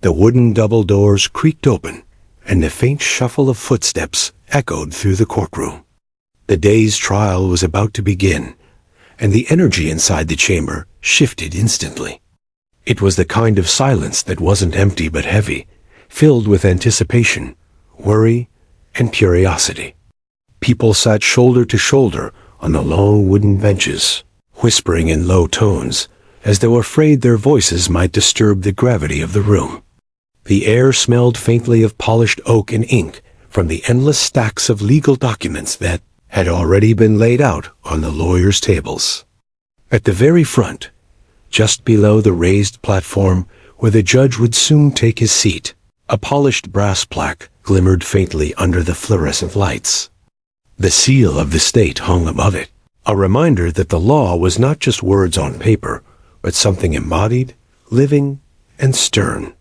The wooden double doors creaked open, and the faint shuffle of footsteps echoed through the courtroom. The day's trial was about to begin, and the energy inside the chamber shifted instantly. It was the kind of silence that wasn't empty but heavy, filled with anticipation, worry, and curiosity. People sat shoulder to shoulder on the long wooden benches, whispering in low tones, as though afraid their voices might disturb the gravity of the room. The air smelled faintly of polished oak and ink from the endless stacks of legal documents that had already been laid out on the lawyers' tables. At the very front, just below the raised platform where the judge would soon take his seat, a polished brass plaque glimmered faintly under the fluorescent lights. The seal of the state hung above it, a reminder that the law was not just words on paper, but something embodied, living, and stern.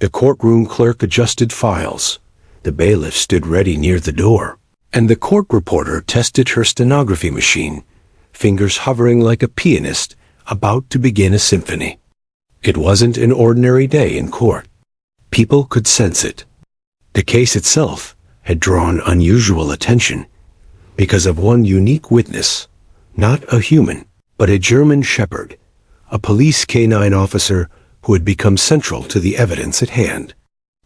The courtroom clerk adjusted files, the bailiff stood ready near the door, and the court reporter tested her stenography machine, fingers hovering like a pianist about to begin a symphony. It wasn't an ordinary day in court. People could sense it. The case itself had drawn unusual attention because of one unique witness, not a human, but a German shepherd, a police canine officer who had become central to the evidence at hand.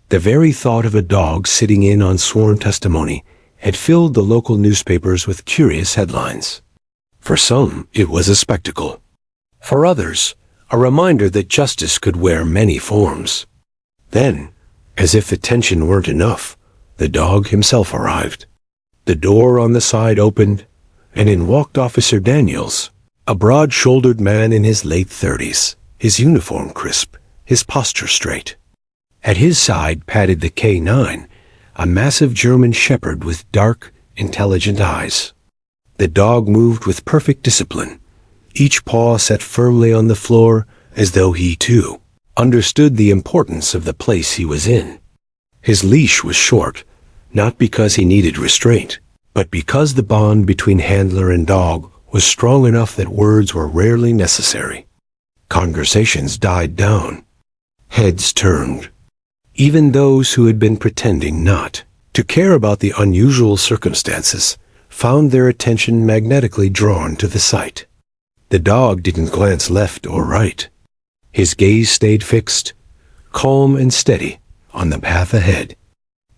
The very thought of a dog sitting in on sworn testimony had filled the local newspapers with curious headlines. For some, it was a spectacle. For others, a reminder that justice could wear many forms. Then, as if the tension weren't enough, the dog himself arrived. The door on the side opened, and in walked Officer Daniels, a broad-shouldered man in his late 30s, his uniform crisp, his posture straight. At his side padded the K9, a massive German shepherd with dark, intelligent eyes. The dog moved with perfect discipline, each paw set firmly on the floor as though he, too, understood the importance of the place he was in. His leash was short, not because he needed restraint, but because the bond between handler and dog was strong enough that words were rarely necessary. Conversations died down. Heads turned. Even those who had been pretending not to care about the unusual circumstances found their attention magnetically drawn to the sight. The dog didn't glance left or right. His gaze stayed fixed, calm and steady, on the path ahead.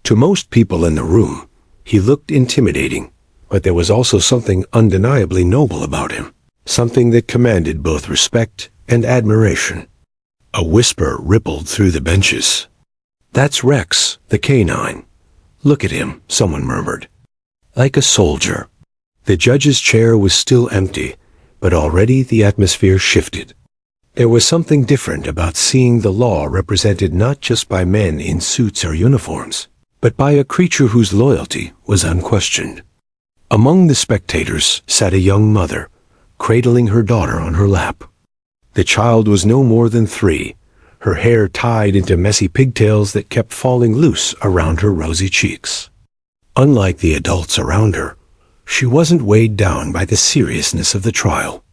To most people in the room, he looked intimidating, but there was also something undeniably noble about him, something that commanded both respect and admiration. A whisper rippled through the benches. "That's Rex, the canine. Look at him," someone murmured. Like a soldier. The judge's chair was still empty, but already the atmosphere shifted. There was something different about seeing the law represented not just by men in suits or uniforms, but by a creature whose loyalty was unquestioned. Among the spectators sat a young mother, cradling her daughter on her lap. The child was no more than 3, her hair tied into messy pigtails that kept falling loose around her rosy cheeks. Unlike the adults around her, she wasn't weighed down by the seriousness of the trial.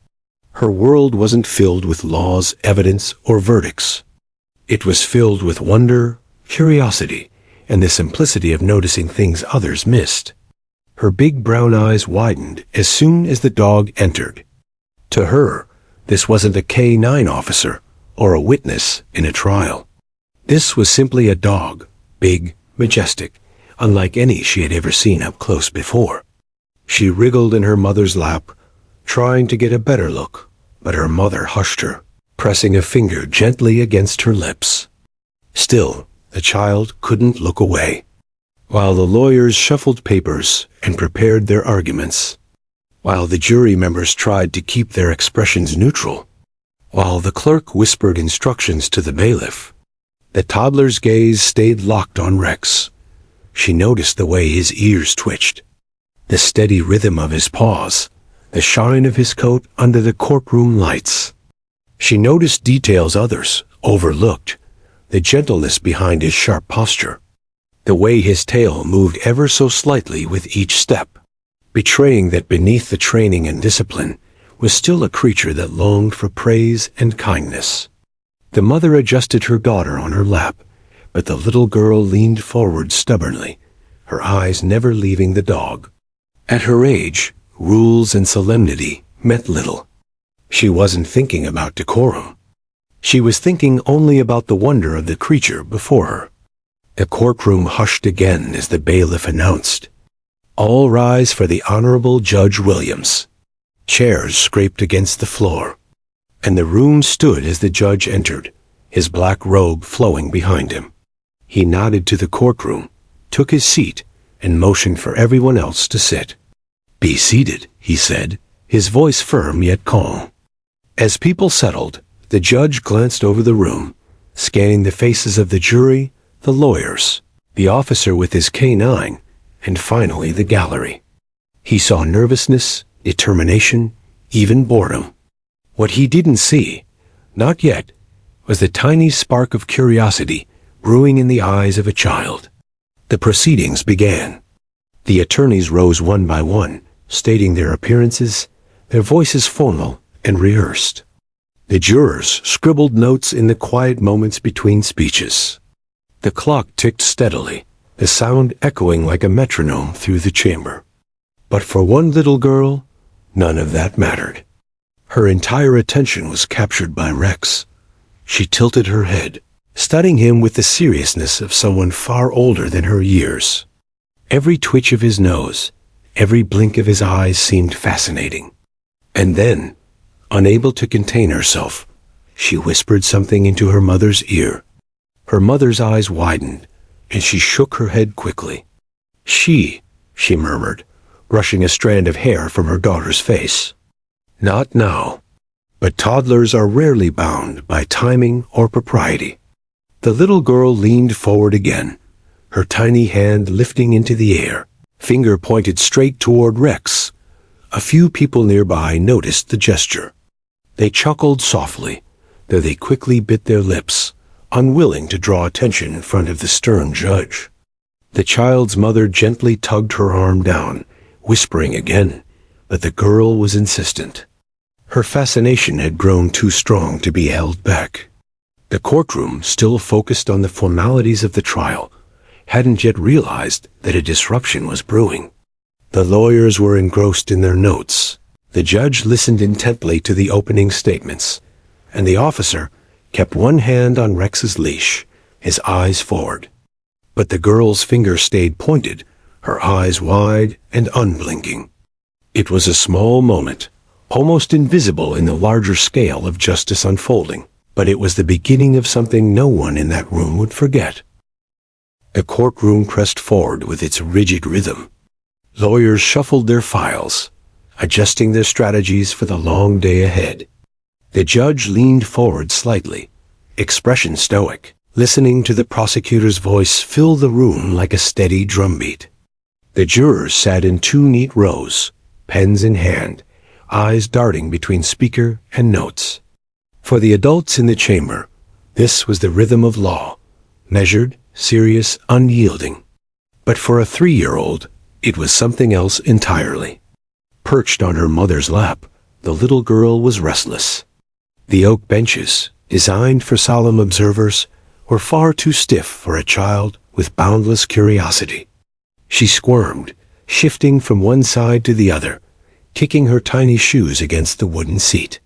Her world wasn't filled with laws, evidence, or verdicts. It was filled with wonder, curiosity, and the simplicity of noticing things others missed. Her big brown eyes widened as soon as the dog entered. To her, this wasn't a K9 officer or a witness in a trial. This was simply a dog, big, majestic, unlike any she had ever seen up close before. She wriggled in her mother's lap, trying to get a better look, but her mother hushed her, pressing a finger gently against her lips. Still, the child couldn't look away. While the lawyers shuffled papers and prepared their arguments, while the jury members tried to keep their expressions neutral, while the clerk whispered instructions to the bailiff, the toddler's gaze stayed locked on Rex. She noticed the way his ears twitched, the steady rhythm of his paws, the shine of his coat under the courtroom lights. She noticed details others overlooked, the gentleness behind his sharp posture, the way his tail moved ever so slightly with each step, betraying that beneath the training and discipline was still a creature that longed for praise and kindness. The mother adjusted her daughter on her lap but the little girl leaned forward stubbornly, her eyes never leaving the dog. At her age, rules and solemnity meant little. She wasn't thinking about decorum. She was thinking only about the wonder of the creature before her. The courtroom hushed again as the bailiff announced, "All rise for the Honorable Judge Williams." Chairs scraped against the floor, and the room stood as the judge entered, his black robe flowing behind him. He nodded to the courtroom, took his seat, and motioned for everyone else to sit. "Be seated," he said, his voice firm yet calm. As people settled, the judge glanced over the room, scanning the faces of the jury, the lawyers, the officer with his K9, and finally the gallery. He saw nervousness, determination, even boredom. What he didn't see, not yet, was the tiny spark of curiosity brewing in the eyes of a child. The proceedings began. The attorneys rose one by one, stating their appearances, their voices formal and rehearsed. The jurors scribbled notes in the quiet moments between speeches. The clock ticked steadily, the sound echoing like a metronome through the chamber. But for one little girl, none of that mattered. Her entire attention was captured by Rex. She tilted her head, studying him with the seriousness of someone far older than her years. Every twitch of his nose, every blink of his eyes seemed fascinating. And then, unable to contain herself, she whispered something into her mother's ear. Her mother's eyes widened, and she shook her head quickly. She murmured, brushing a strand of hair from her daughter's face. "Not now." But toddlers are rarely bound by timing or propriety. The little girl leaned forward again, her tiny hand lifting into the air, finger pointed straight toward Rex. A few people nearby noticed the gesture. They chuckled softly, though they quickly bit their lips, unwilling to draw attention in front of the stern judge. The child's mother gently tugged her arm down, whispering again, but the girl was insistent. Her fascination had grown too strong to be held back. The courtroom, still focused on the formalities of the trial, hadn't yet realized that a disruption was brewing. The lawyers were engrossed in their notes. The judge listened intently to the opening statements, and the officer kept one hand on Rex's leash, his eyes forward. But the girl's finger stayed pointed, her eyes wide and unblinking. It was a small moment, almost invisible in the larger scale of justice unfolding, but it was the beginning of something no one in that room would forget. The courtroom pressed forward with its rigid rhythm. Lawyers shuffled their files, adjusting their strategies for the long day ahead. The judge leaned forward slightly, expression stoic, listening to the prosecutor's voice fill the room like a steady drumbeat. The jurors sat in two neat rows, pens in hand, eyes darting between speaker and notes. For the adults in the chamber, this was the rhythm of law, measured, serious, unyielding. But for a 3-year-old, it was something else entirely. Perched on her mother's lap, the little girl was restless. The oak benches, designed for solemn observers, were far too stiff for a child with boundless curiosity. She squirmed, shifting from one side to the other, kicking her tiny shoes against the wooden seat.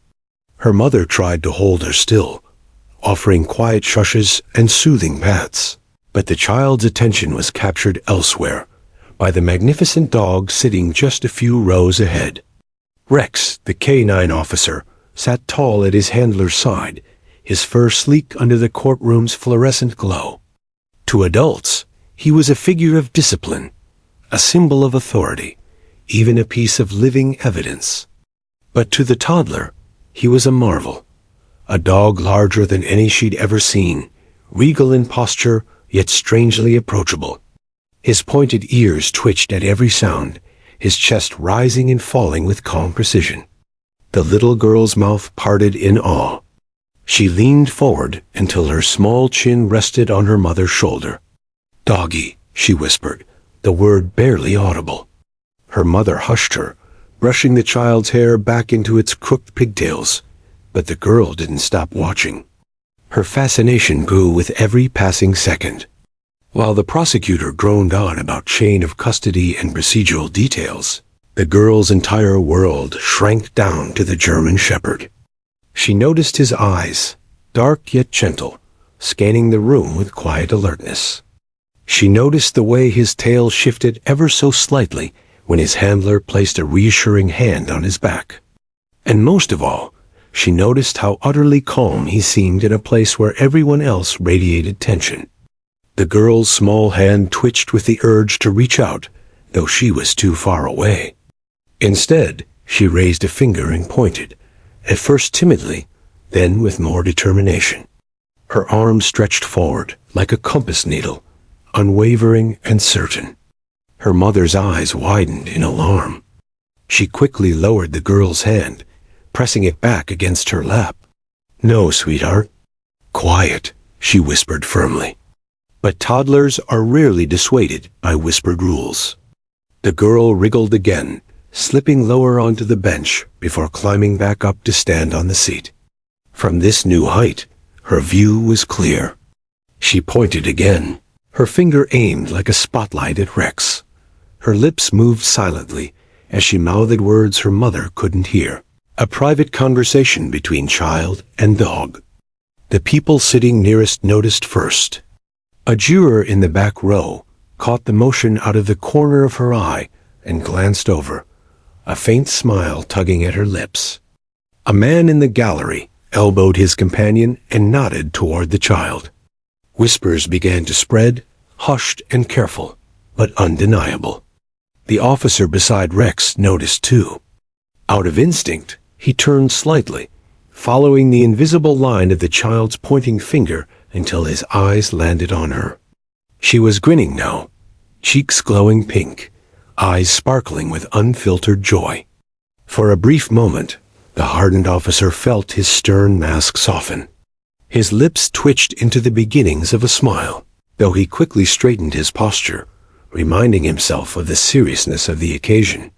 Her mother tried to hold her still, offering quiet shushes and soothing pats. But the child's attention was captured elsewhere, by the magnificent dog sitting just a few rows ahead. Rex, the K9 officer, sat tall at his handler's side, his fur sleek under the courtroom's fluorescent glow. To adults, he was a figure of discipline, a symbol of authority, even a piece of living evidence. But to the toddler, he was a marvel, a dog larger than any she'd ever seen, regal in posture, yet strangely approachable. His pointed ears twitched at every sound, his chest rising and falling with calm precision. The little girl's mouth parted in awe. She leaned forward until her small chin rested on her mother's shoulder. "Doggy," she whispered, the word barely audible. Her mother hushed her, brushing the child's hair back into its crooked pigtails, but the girl didn't stop watching. Her fascination grew with every passing second. While the prosecutor groaned on about chain of custody and procedural details, the girl's entire world shrank down to the German Shepherd. She noticed his eyes, dark yet gentle, scanning the room with quiet alertness. She noticed the way his tail shifted ever so slightly when his handler placed a reassuring hand on his back. And most of all, she noticed how utterly calm he seemed in a place where everyone else radiated tension. The girl's small hand twitched with the urge to reach out, though she was too far away. Instead, she raised a finger and pointed, at first timidly, then with more determination. Her arm stretched forward like a compass needle, unwavering and certain. Her mother's eyes widened in alarm. She quickly lowered the girl's hand, pressing it back against her lap. "No, sweetheart." "Quiet," she whispered firmly. But toddlers are rarely dissuaded by whispered rules. The girl wriggled again, slipping lower onto the bench before climbing back up to stand on the seat. From this new height, her view was clear. She pointed again, her finger aimed like a spotlight at Rex. Her lips moved silently as she mouthed words her mother couldn't hear. A private conversation between child and dog. The people sitting nearest noticed first. A juror in the back row caught the motion out of the corner of her eye and glanced over, a faint smile tugging at her lips. A man in the gallery elbowed his companion and nodded toward the child. Whispers began to spread, hushed and careful, but undeniable. The officer beside Rex noticed too. Out of instinct, he turned slightly, following the invisible line of the child's pointing finger until his eyes landed on her. She was grinning now, cheeks glowing pink, eyes sparkling with unfiltered joy. For a brief moment, the hardened officer felt his stern mask soften. His lips twitched into the beginnings of a smile, though he quickly straightened his posture, reminding himself of the seriousness of the occasion.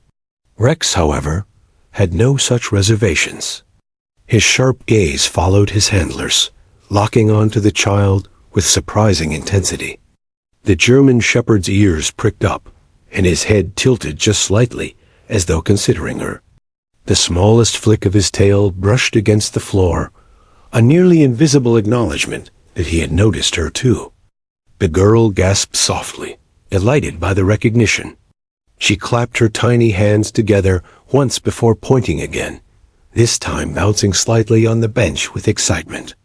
Rex, however, had no such reservations. His sharp gaze followed his handlers, locking onto the child with surprising intensity. The German Shepherd's ears pricked up, and his head tilted just slightly, as though considering her. The smallest flick of his tail brushed against the floor, a nearly invisible acknowledgement that he had noticed her too. The girl gasped softly, elated by the recognition. She clapped her tiny hands together once before pointing again, this time bouncing slightly on the bench with excitement.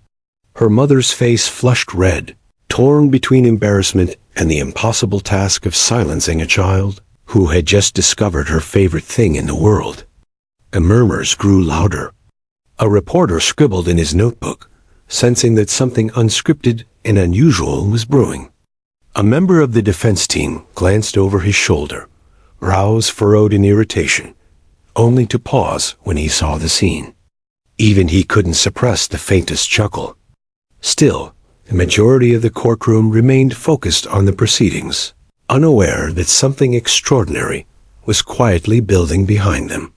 Her mother's face flushed red, torn between embarrassment and the impossible task of silencing a child who had just discovered her favorite thing in the world. The murmurs grew louder. A reporter scribbled in his notebook, sensing that something unscripted and unusual was brewing. A member of the defense team glanced over his shoulder, brows furrowed in irritation, only to pause when he saw the scene. Even he couldn't suppress the faintest chuckle. Still, the majority of the courtroom remained focused on the proceedings, unaware that something extraordinary was quietly building behind them.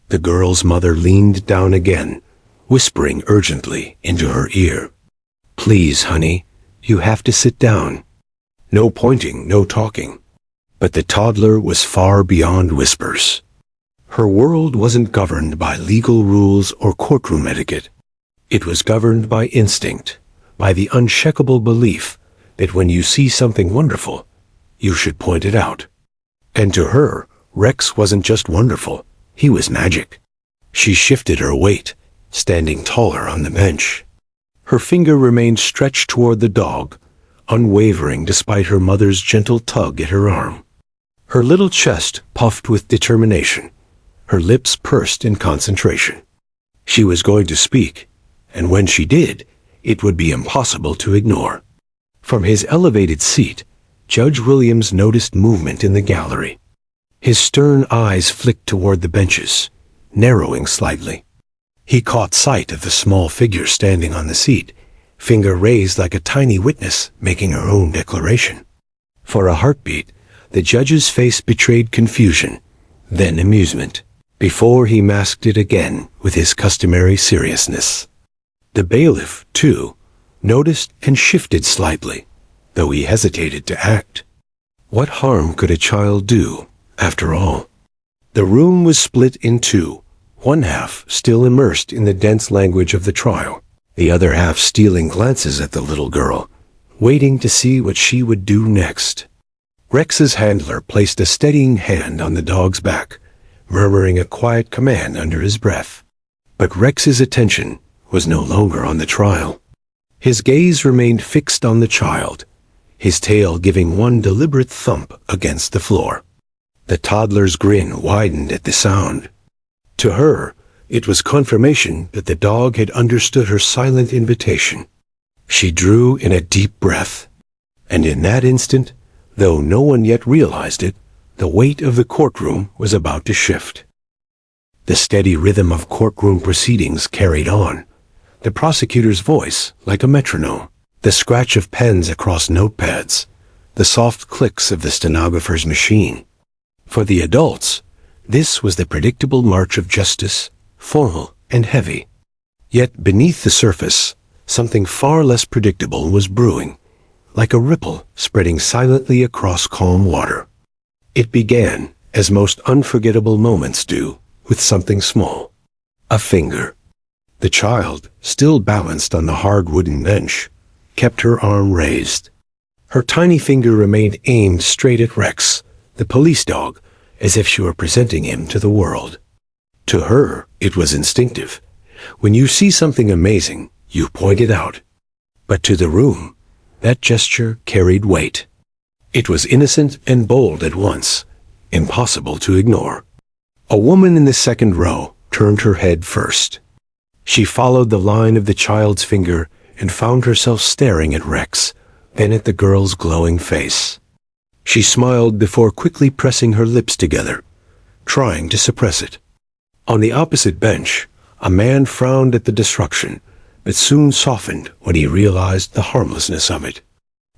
The girl's mother leaned down again, whispering urgently into her ear. "Please, honey, you have to sit down." No pointing, no talking. But the toddler was far beyond whispers. Her world wasn't governed by legal rules or courtroom etiquette. It was governed by instinct, by the unshakable belief that when you see something wonderful, you should point it out. And to her, Rex wasn't just wonderful, he was magic. She shifted her weight, standing taller on the bench. Her finger remained stretched toward the dog, unwavering despite her mother's gentle tug at her arm. Her little chest puffed with determination, her lips pursed in concentration. She was going to speak, and when she did, it would be impossible to ignore. From his elevated seat, Judge Williams noticed movement in the gallery. His stern eyes flicked toward the benches, narrowing slightly. He caught sight of the small figure standing on the seat, finger raised like a tiny witness making her own declaration. For a heartbeat, the judge's face betrayed confusion, then amusement, before he masked it again with his customary seriousness. The bailiff, too, noticed and shifted slightly, though he hesitated to act. What harm could a child do, after all? The room was split in two, one half still immersed in the dense language of the trial, the other half stealing glances at the little girl, waiting to see what she would do next. Rex's handler placed a steadying hand on the dog's back, murmuring a quiet command under his breath. But Rex's attention was no longer on the trial. His gaze remained fixed on the child, his tail giving one deliberate thump against the floor. The toddler's grin widened at the sound. To her, it was confirmation that the dog had understood her silent invitation. She drew in a deep breath, and in that instant, though no one yet realized it, the weight of the courtroom was about to shift. The steady rhythm of courtroom proceedings carried on, the prosecutor's voice like a metronome, the scratch of pens across notepads, the soft clicks of the stenographer's machine. For the adults, this was the predictable march of justice, formal and heavy. Yet beneath the surface, something far less predictable was brewing, like a ripple spreading silently across calm water. It began, as most unforgettable moments do, with something small. A finger. The child, still balanced on the hard wooden bench, kept her arm raised. Her tiny finger remained aimed straight at Rex, the police dog, as if she were presenting him to the world. To her, it was instinctive. When you see something amazing, you point it out. But to the room, that gesture carried weight. It was innocent and bold at once, impossible to ignore. A woman in the second row turned her head first. She followed the line of the child's finger and found herself staring at Rex, then at the girl's glowing face. She smiled before quickly pressing her lips together, trying to suppress it. On the opposite bench, a man frowned at the destruction, but soon softened when he realized the harmlessness of it.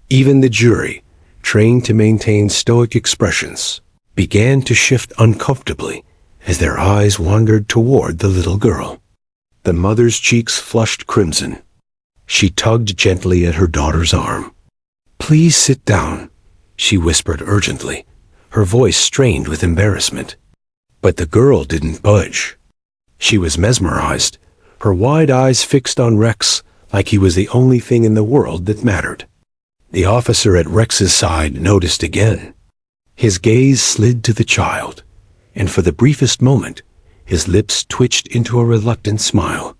Even the jury, trained to maintain stoic expressions, began to shift uncomfortably as their eyes wandered toward the little girl. The mother's cheeks flushed crimson. She tugged gently at her daughter's arm. "Please sit down," she whispered urgently, her voice strained with embarrassment. But the girl didn't budge. She was mesmerized, her wide eyes fixed on Rex like he was the only thing in the world that mattered. The officer at Rex's side noticed again. His gaze slid to the child, and for the briefest moment, his lips twitched into a reluctant smile.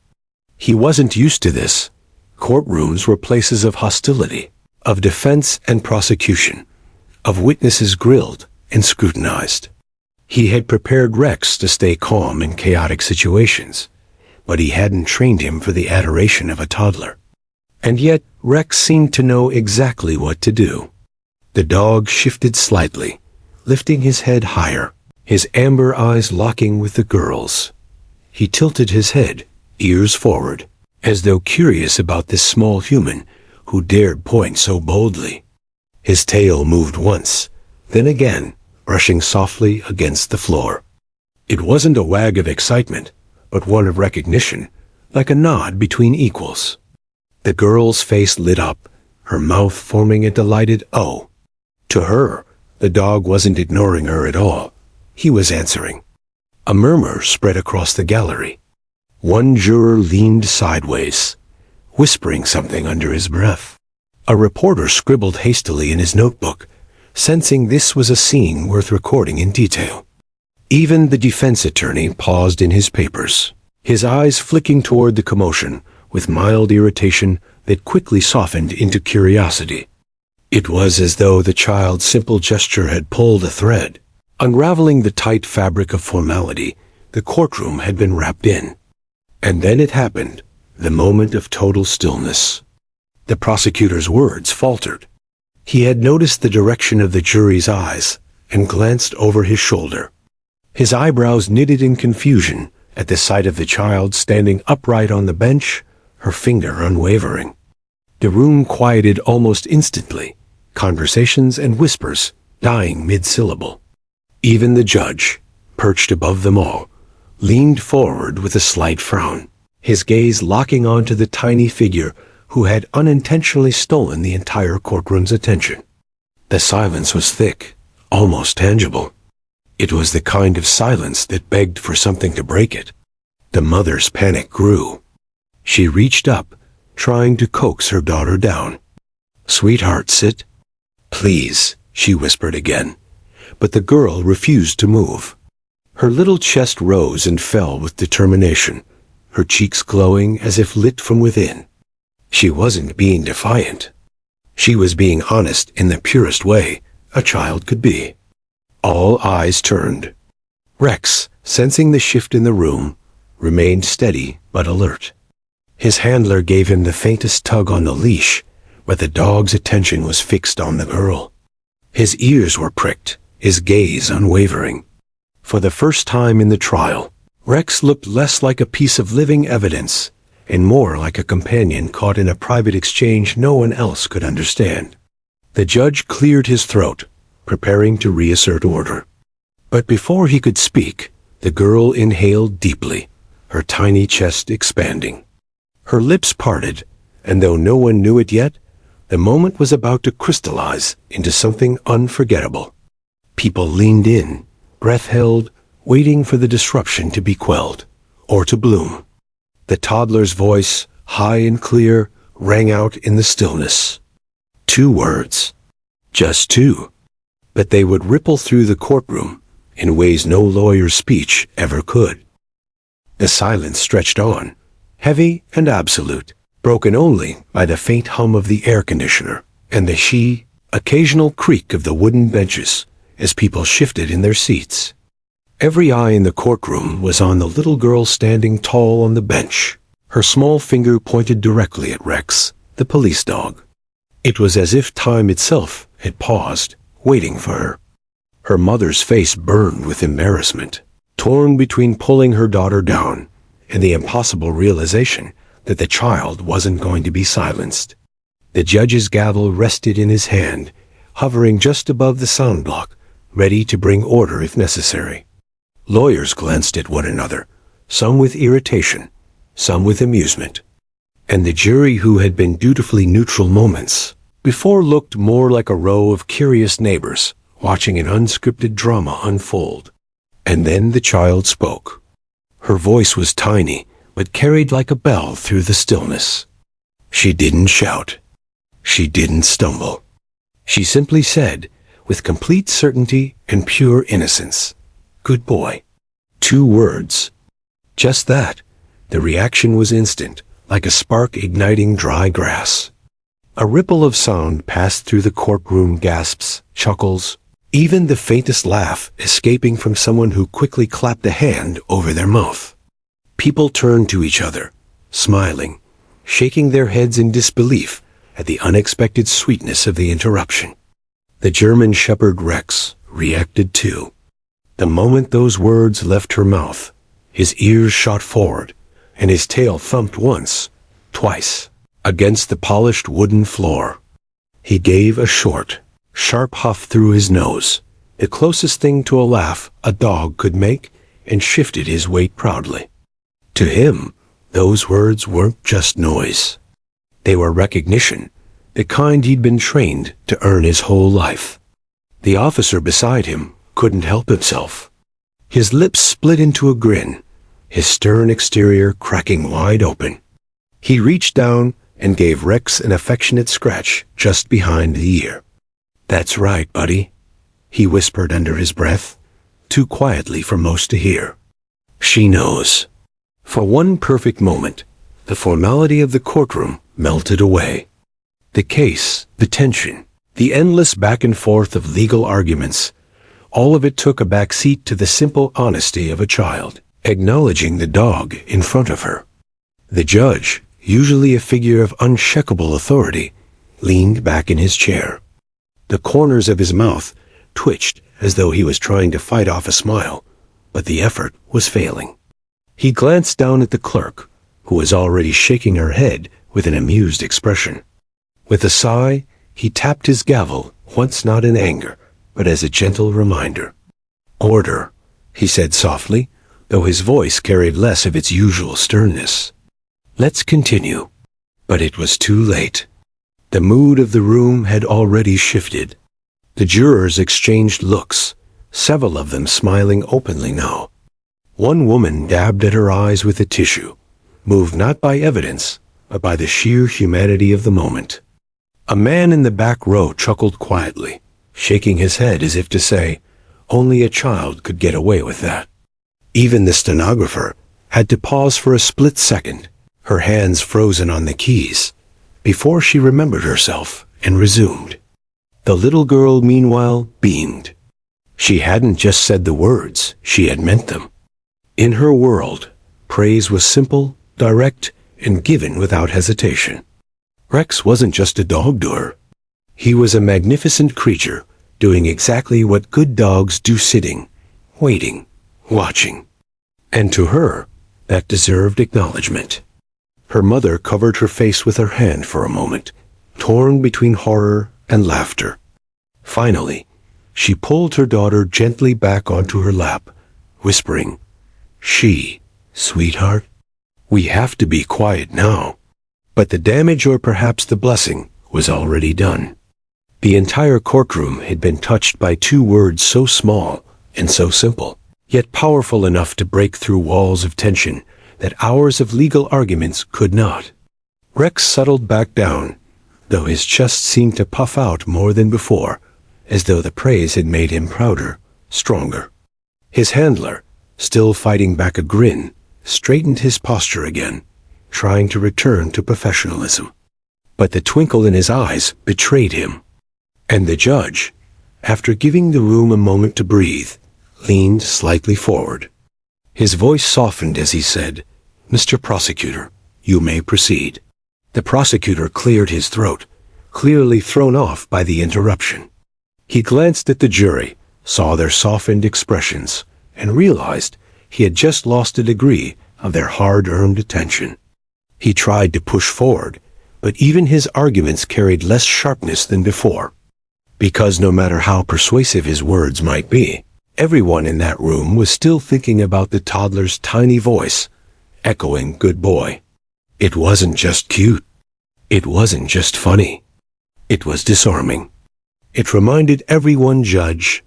He wasn't used to this. Courtrooms were places of hostility, of defense and prosecution, of witnesses grilled and scrutinized. He had prepared Rex to stay calm in chaotic situations, but he hadn't trained him for the adoration of a toddler. And yet, Rex seemed to know exactly what to do. The dog shifted slightly, lifting his head higher, his amber eyes locking with the girl's. He tilted his head, ears forward, as though curious about this small human who dared point so boldly. His tail moved once, then again, brushing softly against the floor. It wasn't a wag of excitement, but one of recognition, like a nod between equals. The girl's face lit up, her mouth forming a delighted O. To her, the dog wasn't ignoring her at all. He was answering. A murmur spread across the gallery. One juror leaned sideways, whispering something under his breath. A reporter scribbled hastily in his notebook, sensing this was a scene worth recording in detail. Even the defense attorney paused in his papers, his eyes flicking toward the commotion with mild irritation that quickly softened into curiosity. It was as though the child's simple gesture had pulled a thread. Unraveling the tight fabric of formality, the courtroom had been wrapped in. And then it happened, the moment of total stillness. The prosecutor's words faltered. He had noticed the direction of the jury's eyes and glanced over his shoulder. His eyebrows knitted in confusion at the sight of the child standing upright on the bench, her finger unwavering. The room quieted almost instantly, conversations and whispers dying mid-syllable. Even the judge, perched above them all, leaned forward with a slight frown, his gaze locking onto the tiny figure who had unintentionally stolen the entire courtroom's attention. The silence was thick, almost tangible. It was the kind of silence that begged for something to break it. The mother's panic grew. She reached up, trying to coax her daughter down. "Sweetheart, sit." "Please," she whispered again. But the girl refused to move. Her little chest rose and fell with determination, her cheeks glowing as if lit from within. She wasn't being defiant. She was being honest in the purest way a child could be. All eyes turned. Rex, sensing the shift in the room, remained steady but alert. His handler gave him the faintest tug on the leash, but the dog's attention was fixed on the girl. His ears were pricked, his gaze unwavering. For the first time in the trial, Rex looked less like a piece of living evidence and more like a companion caught in a private exchange no one else could understand. The judge cleared his throat, preparing to reassert order. But before he could speak, the girl inhaled deeply, her tiny chest expanding. Her lips parted, and though no one knew it yet, the moment was about to crystallize into something unforgettable. People leaned in, breath held, waiting for the disruption to be quelled, or to bloom. The toddler's voice, high and clear, rang out in the stillness. 2 words. Just 2. But they would ripple through the courtroom in ways no lawyer's speech ever could. The silence stretched on, heavy and absolute, broken only by the faint hum of the air conditioner and the occasional creak of the wooden benches as people shifted in their seats. Every eye in the courtroom was on the little girl standing tall on the bench, her small finger pointed directly at Rex, the police dog. It was as if time itself had paused, waiting for her. Her mother's face burned with embarrassment, torn between pulling her daughter down and the impossible realization that the child wasn't going to be silenced. The judge's gavel rested in his hand, hovering just above the sound block, ready to bring order if necessary. Lawyers glanced at one another, some with irritation, some with amusement. And the jury, who had been dutifully neutral moments before, looked more like a row of curious neighbors watching an unscripted drama unfold. And then the child spoke. Her voice was tiny, but carried like a bell through the stillness. She didn't shout. She didn't stumble. She simply said, with complete certainty and pure innocence, "Good boy." 2 words. Just that. The reaction was instant, like a spark igniting dry grass. A ripple of sound passed through the courtroom, gasps, chuckles, even the faintest laugh escaping from someone who quickly clapped a hand over their mouth. People turned to each other, smiling, shaking their heads in disbelief at the unexpected sweetness of the interruption. The German Shepherd Rex reacted too. The moment those words left her mouth, his ears shot forward, and his tail thumped once, twice, against the polished wooden floor. He gave a short, sharp huff through his nose, the closest thing to a laugh a dog could make, and shifted his weight proudly. To him, those words weren't just noise. They were recognition, the kind he'd been trained to earn his whole life. The officer beside him couldn't help himself. His lips split into a grin, his stern exterior cracking wide open. He reached down and gave Rex an affectionate scratch just behind the ear. "That's right, buddy," he whispered under his breath, too quietly for most to hear. "She knows." For one perfect moment, the formality of the courtroom melted away. The case, the tension, the endless back and forth of legal arguments, all of it took a back seat to the simple honesty of a child, acknowledging the dog in front of her. The judge, usually a figure of unshakable authority, leaned back in his chair. The corners of his mouth twitched as though he was trying to fight off a smile, but the effort was failing. He glanced down at the clerk, who was already shaking her head with an amused expression. With a sigh, he tapped his gavel, once not in anger, but as a gentle reminder. "Order," he said softly, though his voice carried less of its usual sternness. "Let's continue." But it was too late. The mood of the room had already shifted. The jurors exchanged looks, several of them smiling openly now. One woman dabbed at her eyes with a tissue, moved not by evidence, but by the sheer humanity of the moment. A man in the back row chuckled quietly, shaking his head as if to say, only a child could get away with that. Even the stenographer had to pause for a split second, her hands frozen on the keys, before she remembered herself and resumed. The little girl, meanwhile, beamed. She hadn't just said the words, she had meant them. In her world, praise was simple, direct, and given without hesitation. Rex wasn't just a dog to her. He was a magnificent creature, doing exactly what good dogs do, sitting, waiting, watching. And to her, that deserved acknowledgement. Her mother covered her face with her hand for a moment, torn between horror and laughter. Finally, she pulled her daughter gently back onto her lap, whispering, Sweetheart, we have to be quiet now." But the damage, or perhaps the blessing, was already done. The entire courtroom had been touched by two words so small and so simple, yet powerful enough to break through walls of tension that hours of legal arguments could not. Rex settled back down, though his chest seemed to puff out more than before, as though the praise had made him prouder, stronger. His handler, still fighting back a grin, straightened his posture again, trying to return to professionalism. But the twinkle in his eyes betrayed him. And the judge, after giving the room a moment to breathe, leaned slightly forward. His voice softened as he said, "Mr. Prosecutor, you may proceed." The prosecutor cleared his throat, clearly thrown off by the interruption. He glanced at the jury, saw their softened expressions, and realized he had just lost a degree of their hard-earned attention. He tried to push forward, but even his arguments carried less sharpness than before. Because no matter how persuasive his words might be, everyone in that room was still thinking about the toddler's tiny voice, echoing "good boy." It wasn't just cute. It wasn't just funny. It was disarming. It reminded everyone, judge,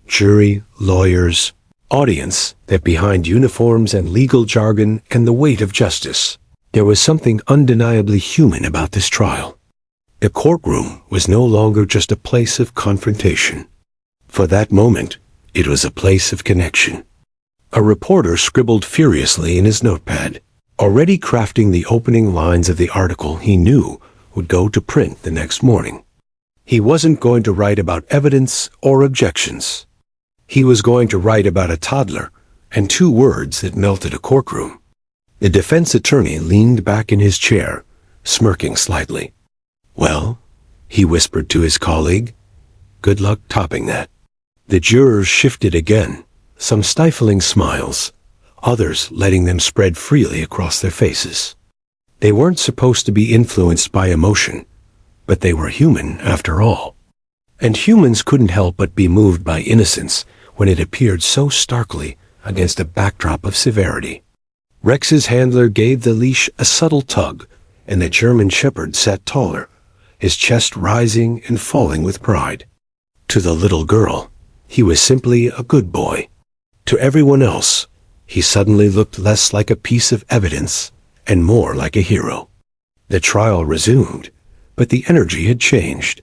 jury, lawyers, audience, that behind uniforms and legal jargon and the weight of justice, there was something undeniably human about this trial. The courtroom was no longer just a place of confrontation. For that moment, it was a place of connection. A reporter scribbled furiously in his notepad, already crafting the opening lines of the article he knew would go to print the next morning. He wasn't going to write about evidence or objections. He was going to write about a toddler and two words that melted a courtroom. The defense attorney leaned back in his chair, smirking slightly. "Well," he whispered to his colleague, "good luck topping that." The jurors shifted again, some stifling smiles, others letting them spread freely across their faces. They weren't supposed to be influenced by emotion, but they were human after all. And humans couldn't help but be moved by innocence when it appeared so starkly against a backdrop of severity. Rex's handler gave the leash a subtle tug, and the German shepherd sat taller, his chest rising and falling with pride. To the little girl, he was simply a good boy. To everyone else, he suddenly looked less like a piece of evidence and more like a hero. The trial resumed, but the energy had changed.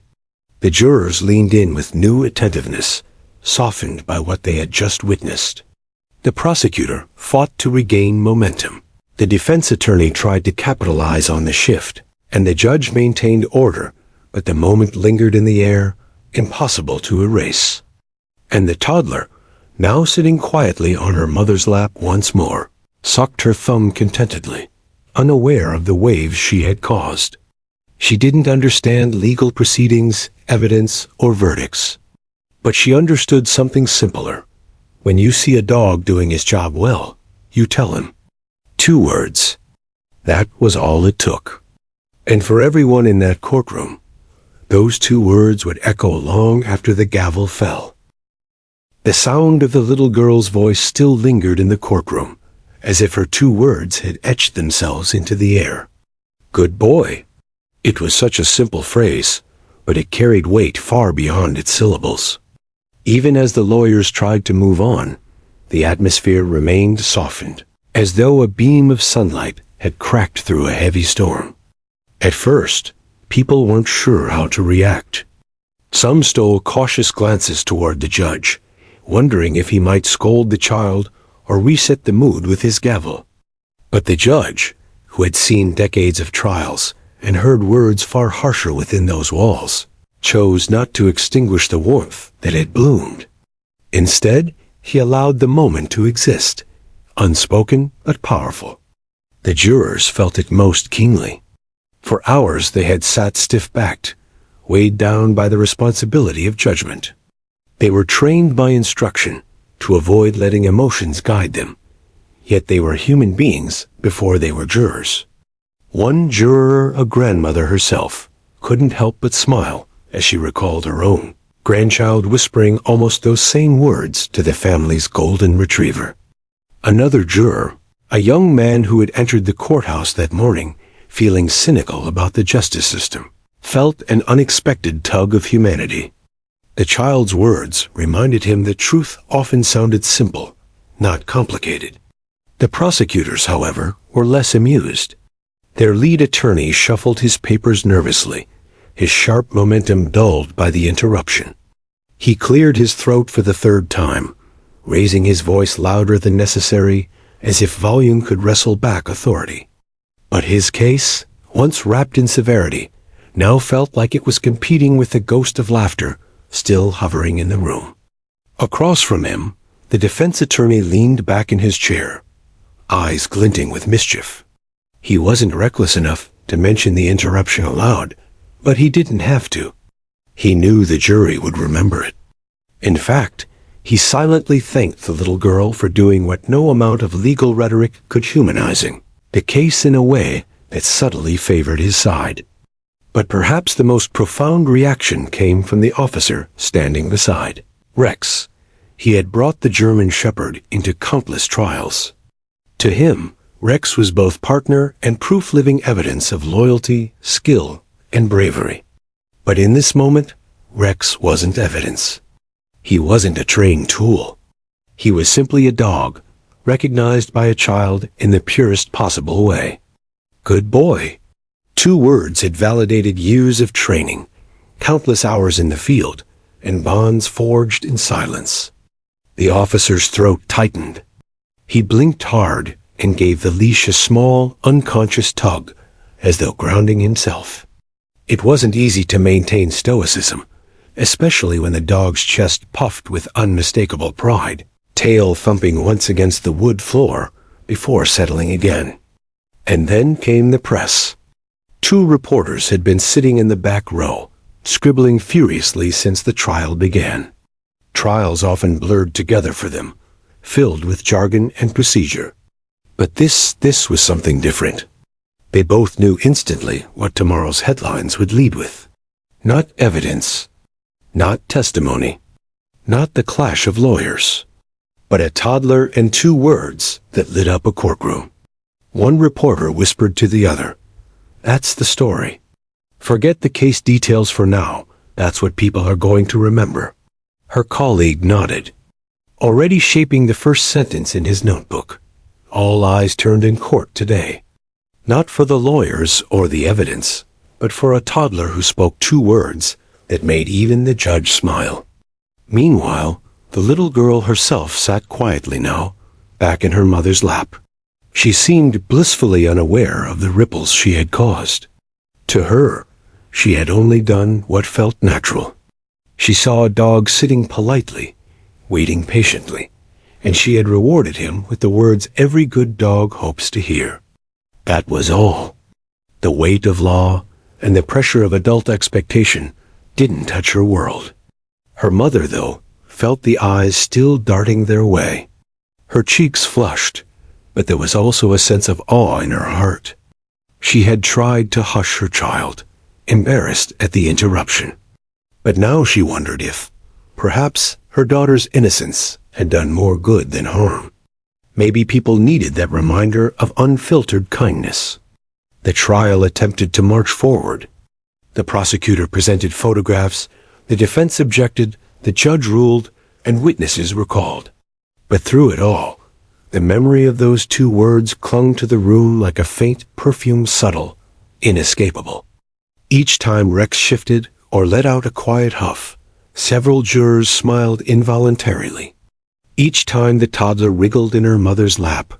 The jurors leaned in with new attentiveness, softened by what they had just witnessed. The prosecutor fought to regain momentum. The defense attorney tried to capitalize on the shift, and the judge maintained order, but the moment lingered in the air, impossible to erase. And the toddler, now sitting quietly on her mother's lap once more, sucked her thumb contentedly, unaware of the waves she had caused. She didn't understand legal proceedings, evidence, or verdicts. But she understood something simpler. When you see a dog doing his job well, you tell him. 2 words. That was all it took. And for everyone in that courtroom, those 2 words would echo long after the gavel fell. The sound of the little girl's voice still lingered in the courtroom, as if her 2 words had etched themselves into the air. "Good boy," It was such a simple phrase, but it carried weight far beyond its syllables. Even as the lawyers tried to move on, the atmosphere remained softened, as though a beam of sunlight had cracked through a heavy storm. At first, people weren't sure how to react. Some stole cautious glances toward the judge, wondering if he might scold the child or reset the mood with his gavel. But the judge, who had seen decades of trials and heard words far harsher within those walls, chose not to extinguish the warmth that had bloomed. Instead, he allowed the moment to exist, unspoken but powerful. The jurors felt it most keenly. For hours they had sat stiff-backed, weighed down by the responsibility of judgment. They were trained by instruction to avoid letting emotions guide them, yet they were human beings before they were jurors. One juror, a grandmother herself, couldn't help but smile as she recalled her own grandchild whispering almost those same words to the family's golden retriever. Another juror, a young man who had entered the courthouse that morning feeling cynical about the justice system, felt an unexpected tug of humanity. The child's words reminded him that truth often sounded simple, not complicated. The prosecutors, however, were less amused. Their lead attorney shuffled his papers nervously, his sharp momentum dulled by the interruption. He cleared his throat for the third time, raising his voice louder than necessary, as if volume could wrestle back authority. But his case, once wrapped in severity, now felt like it was competing with the ghost of laughter still hovering in the room. Across from him, the defense attorney leaned back in his chair, eyes glinting with mischief. He wasn't reckless enough to mention the interruption aloud, but he didn't have to. He knew the jury would remember it. In fact, he silently thanked the little girl for doing what no amount of legal rhetoric could humanizing the case in a way that subtly favored his side. But perhaps the most profound reaction came from the officer standing beside Rex. He had brought the German Shepherd into countless trials. To him, Rex was both partner and proof-living evidence of loyalty, skill, and bravery. But in this moment, Rex wasn't evidence. He wasn't a trained tool. He was simply a dog, recognized by a child in the purest possible way. Good boy. 2 words had validated years of training, countless hours in the field, and bonds forged in silence. The officer's throat tightened. He blinked hard and gave the leash a small, unconscious tug, as though grounding himself. It wasn't easy to maintain stoicism, especially when the dog's chest puffed with unmistakable pride, tail thumping once against the wood floor before settling again. And then came the press. 2 reporters had been sitting in the back row, scribbling furiously since the trial began. Trials often blurred together for them, filled with jargon and procedure. But this was something different. They both knew instantly what tomorrow's headlines would lead with. Not evidence, not testimony, not the clash of lawyers, but a toddler and 2 words that lit up a courtroom. One reporter whispered to the other, "That's the story. Forget the case details for now. That's what people are going to remember." Her colleague nodded, already shaping the first sentence in his notebook. All eyes turned in court today. Not for the lawyers or the evidence, but for a toddler who spoke 2 words that made even the judge smile. Meanwhile, the little girl herself sat quietly now, back in her mother's lap. She seemed blissfully unaware of the ripples she had caused. To her, she had only done what felt natural. She saw a dog sitting politely, waiting patiently, and she had rewarded him with the words every good dog hopes to hear. That was all. The weight of law and the pressure of adult expectation didn't touch her world. Her mother, though, felt the eyes still darting their way. Her cheeks flushed, but there was also a sense of awe in her heart. She had tried to hush her child, embarrassed at the interruption. But now she wondered if, perhaps, her daughter's innocence had done more good than harm. Maybe people needed that reminder of unfiltered kindness. The trial attempted to march forward. The prosecutor presented photographs, the defense objected, the judge ruled, and witnesses were called. But through it all, the memory of those 2 words clung to the room like a faint perfume, subtle, inescapable. Each time Rex shifted or let out a quiet huff, several jurors smiled involuntarily. Each time the toddler wriggled in her mother's lap,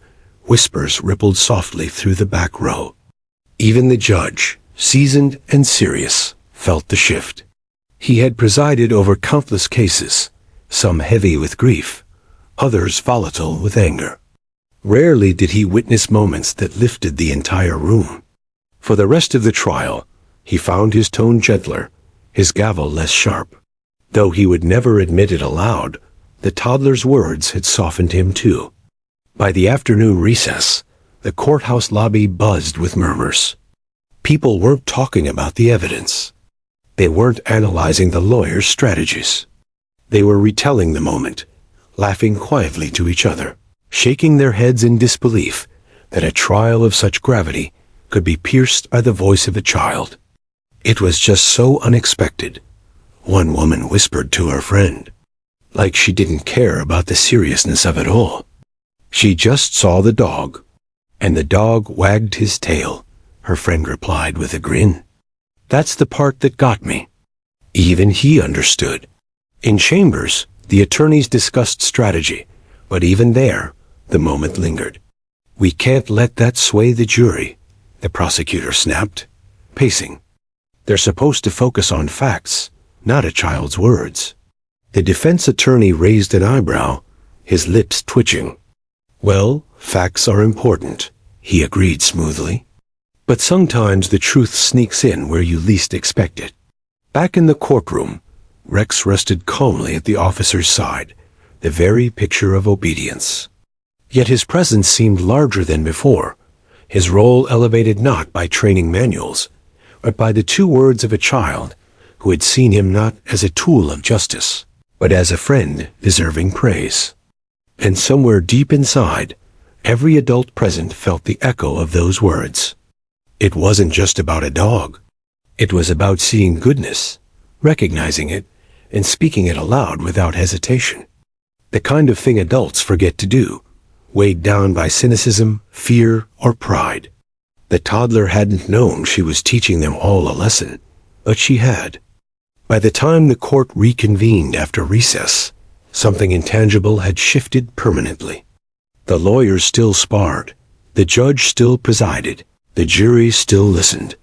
whispers rippled softly through the back row. Even the judge, seasoned and serious, felt the shift. He had presided over countless cases, some heavy with grief, others volatile with anger. Rarely did he witness moments that lifted the entire room. For the rest of the trial, he found his tone gentler, his gavel less sharp. Though he would never admit it aloud, the toddler's words had softened him too. By the afternoon recess, the courthouse lobby buzzed with murmurs. People weren't talking about the evidence. They weren't analyzing the lawyer's strategies. They were retelling the moment, laughing quietly to each other, shaking their heads in disbelief that a trial of such gravity could be pierced by the voice of a child. It was just so unexpected, one woman whispered to her friend, like she didn't care about the seriousness of it all. She just saw the dog, and the dog wagged his tail, her friend replied with a grin. That's the part that got me. Even he understood. In chambers, the attorneys discussed strategy, but even there, the moment lingered. We can't let that sway the jury, the prosecutor snapped, pacing. They're supposed to focus on facts, not a child's words. The defense attorney raised an eyebrow, his lips twitching. Well, facts are important, he agreed smoothly. But sometimes the truth sneaks in where you least expect it. Back in the courtroom, Rex rested calmly at the officer's side, the very picture of obedience. Yet his presence seemed larger than before, his role elevated not by training manuals, but by the 2 words of a child who had seen him not as a tool of justice, but as a friend deserving praise. And somewhere deep inside, every adult present felt the echo of those words. It wasn't just about a dog. It was about seeing goodness, recognizing it, and speaking it aloud without hesitation. The kind of thing adults forget to do, weighed down by cynicism, fear, or pride. The toddler hadn't known she was teaching them all a lesson, but she had. By the time the court reconvened after recess, something intangible had shifted permanently. The lawyers still sparred, the judge still presided, the jury still listened.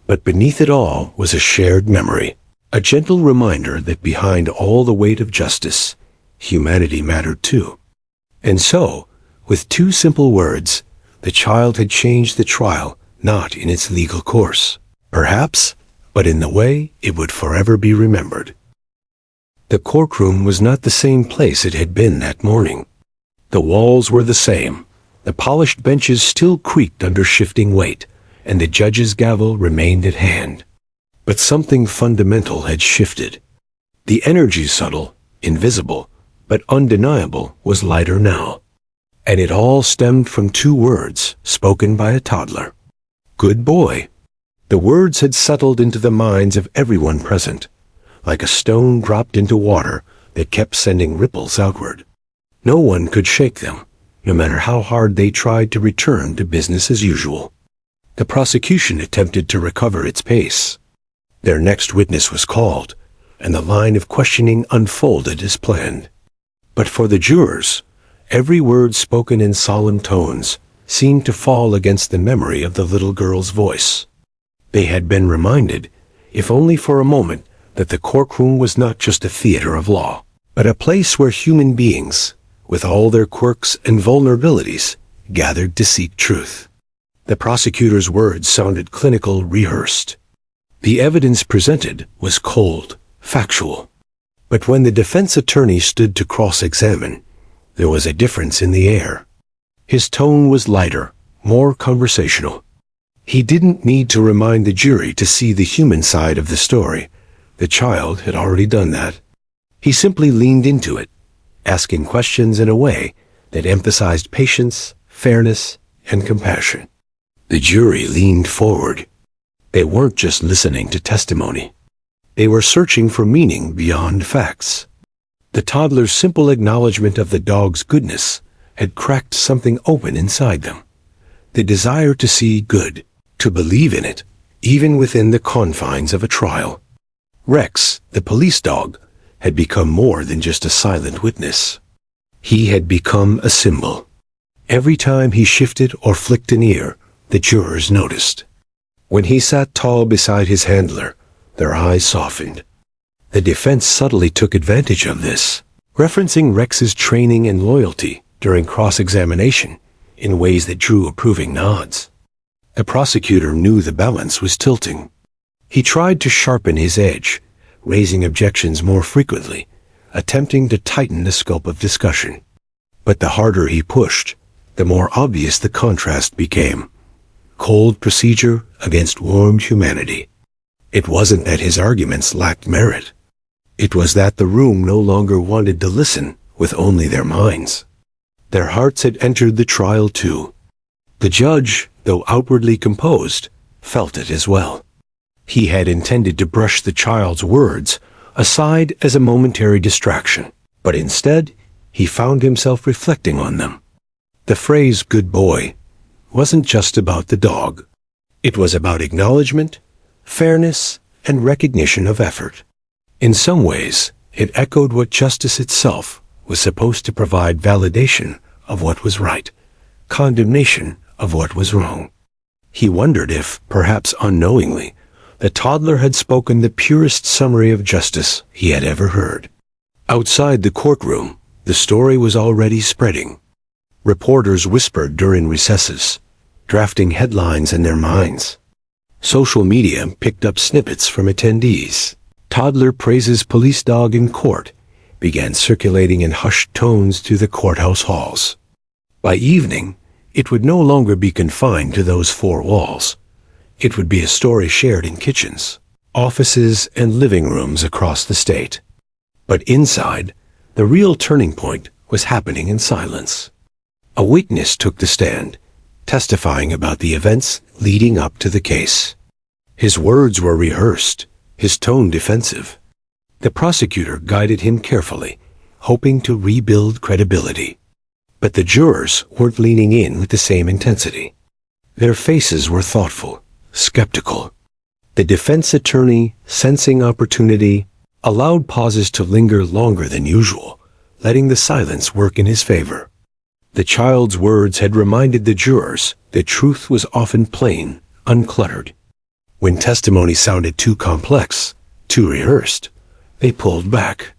But beneath it all was a shared memory, a gentle reminder that behind all the weight of justice, humanity mattered too. And so, with 2 simple words, the child had changed the trial, not in its legal course, perhaps, but in the way it would forever be remembered. The courtroom was not the same place it had been that morning. The walls were the same, the polished benches still creaked under shifting weight, and the judge's gavel remained at hand. But something fundamental had shifted. The energy, subtle, invisible, but undeniable, was lighter now. And it all stemmed from 2 words spoken by a toddler. Good boy. The words had settled into the minds of everyone present, like a stone dropped into water that kept sending ripples outward. No one could shake them, no matter how hard they tried to return to business as usual. The prosecution attempted to recover its pace. Their next witness was called, and the line of questioning unfolded as planned. But for the jurors, every word spoken in solemn tones seemed to fall against the memory of the little girl's voice. They had been reminded, if only for a moment, that the courtroom was not just a theater of law, but a place where human beings, with all their quirks and vulnerabilities, gathered to seek truth. The prosecutor's words sounded clinical, rehearsed. The evidence presented was cold, factual. But when the defense attorney stood to cross-examine, there was a difference in the air. His tone was lighter, more conversational. He didn't need to remind the jury to see the human side of the story. The child had already done that. He simply leaned into it, asking questions in a way that emphasized patience, fairness, and compassion. The jury leaned forward. They weren't just listening to testimony. They were searching for meaning beyond facts. The toddler's simple acknowledgement of the dog's goodness had cracked something open inside them. The desire to see good, to believe in it, even within the confines of a trial. Rex, the police dog, had become more than just a silent witness. He had become a symbol. Every time he shifted or flicked an ear, the jurors noticed. When he sat tall beside his handler, their eyes softened. The defense subtly took advantage of this, referencing Rex's training and loyalty during cross-examination in ways that drew approving nods. The prosecutor knew the balance was tilting. He tried to sharpen his edge, raising objections more frequently, attempting to tighten the scope of discussion. But the harder he pushed, the more obvious the contrast became. Cold procedure against warm humanity. It wasn't that his arguments lacked merit. It was that the room no longer wanted to listen with only their minds. Their hearts had entered the trial too. The judge, though outwardly composed, felt it as well. He had intended to brush the child's words aside as a momentary distraction, but instead, he found himself reflecting on them. The phrase "good boy" wasn't just about the dog. It was about acknowledgement, fairness, and recognition of effort. In some ways, it echoed what justice itself was supposed to provide: validation of what was right, condemnation of what was wrong. He wondered if, perhaps unknowingly, the toddler had spoken the purest summary of justice he had ever heard. Outside the courtroom, the story was already spreading. Reporters whispered during recesses, drafting headlines in their minds. Social media picked up snippets from attendees. "Toddler praises police dog in court" began circulating in hushed tones through the courthouse halls. By evening, it would no longer be confined to those four walls. It would be a story shared in kitchens, offices, and living rooms across the state. But inside, the real turning point was happening in silence. A witness took the stand, testifying about the events leading up to the case. His words were rehearsed, his tone defensive. The prosecutor guided him carefully, hoping to rebuild credibility. But the jurors weren't leaning in with the same intensity. Their faces were thoughtful, skeptical. The defense attorney, sensing opportunity, allowed pauses to linger longer than usual, letting the silence work in his favor. The child's words had reminded the jurors that truth was often plain, uncluttered. When testimony sounded too complex, too rehearsed, they pulled back.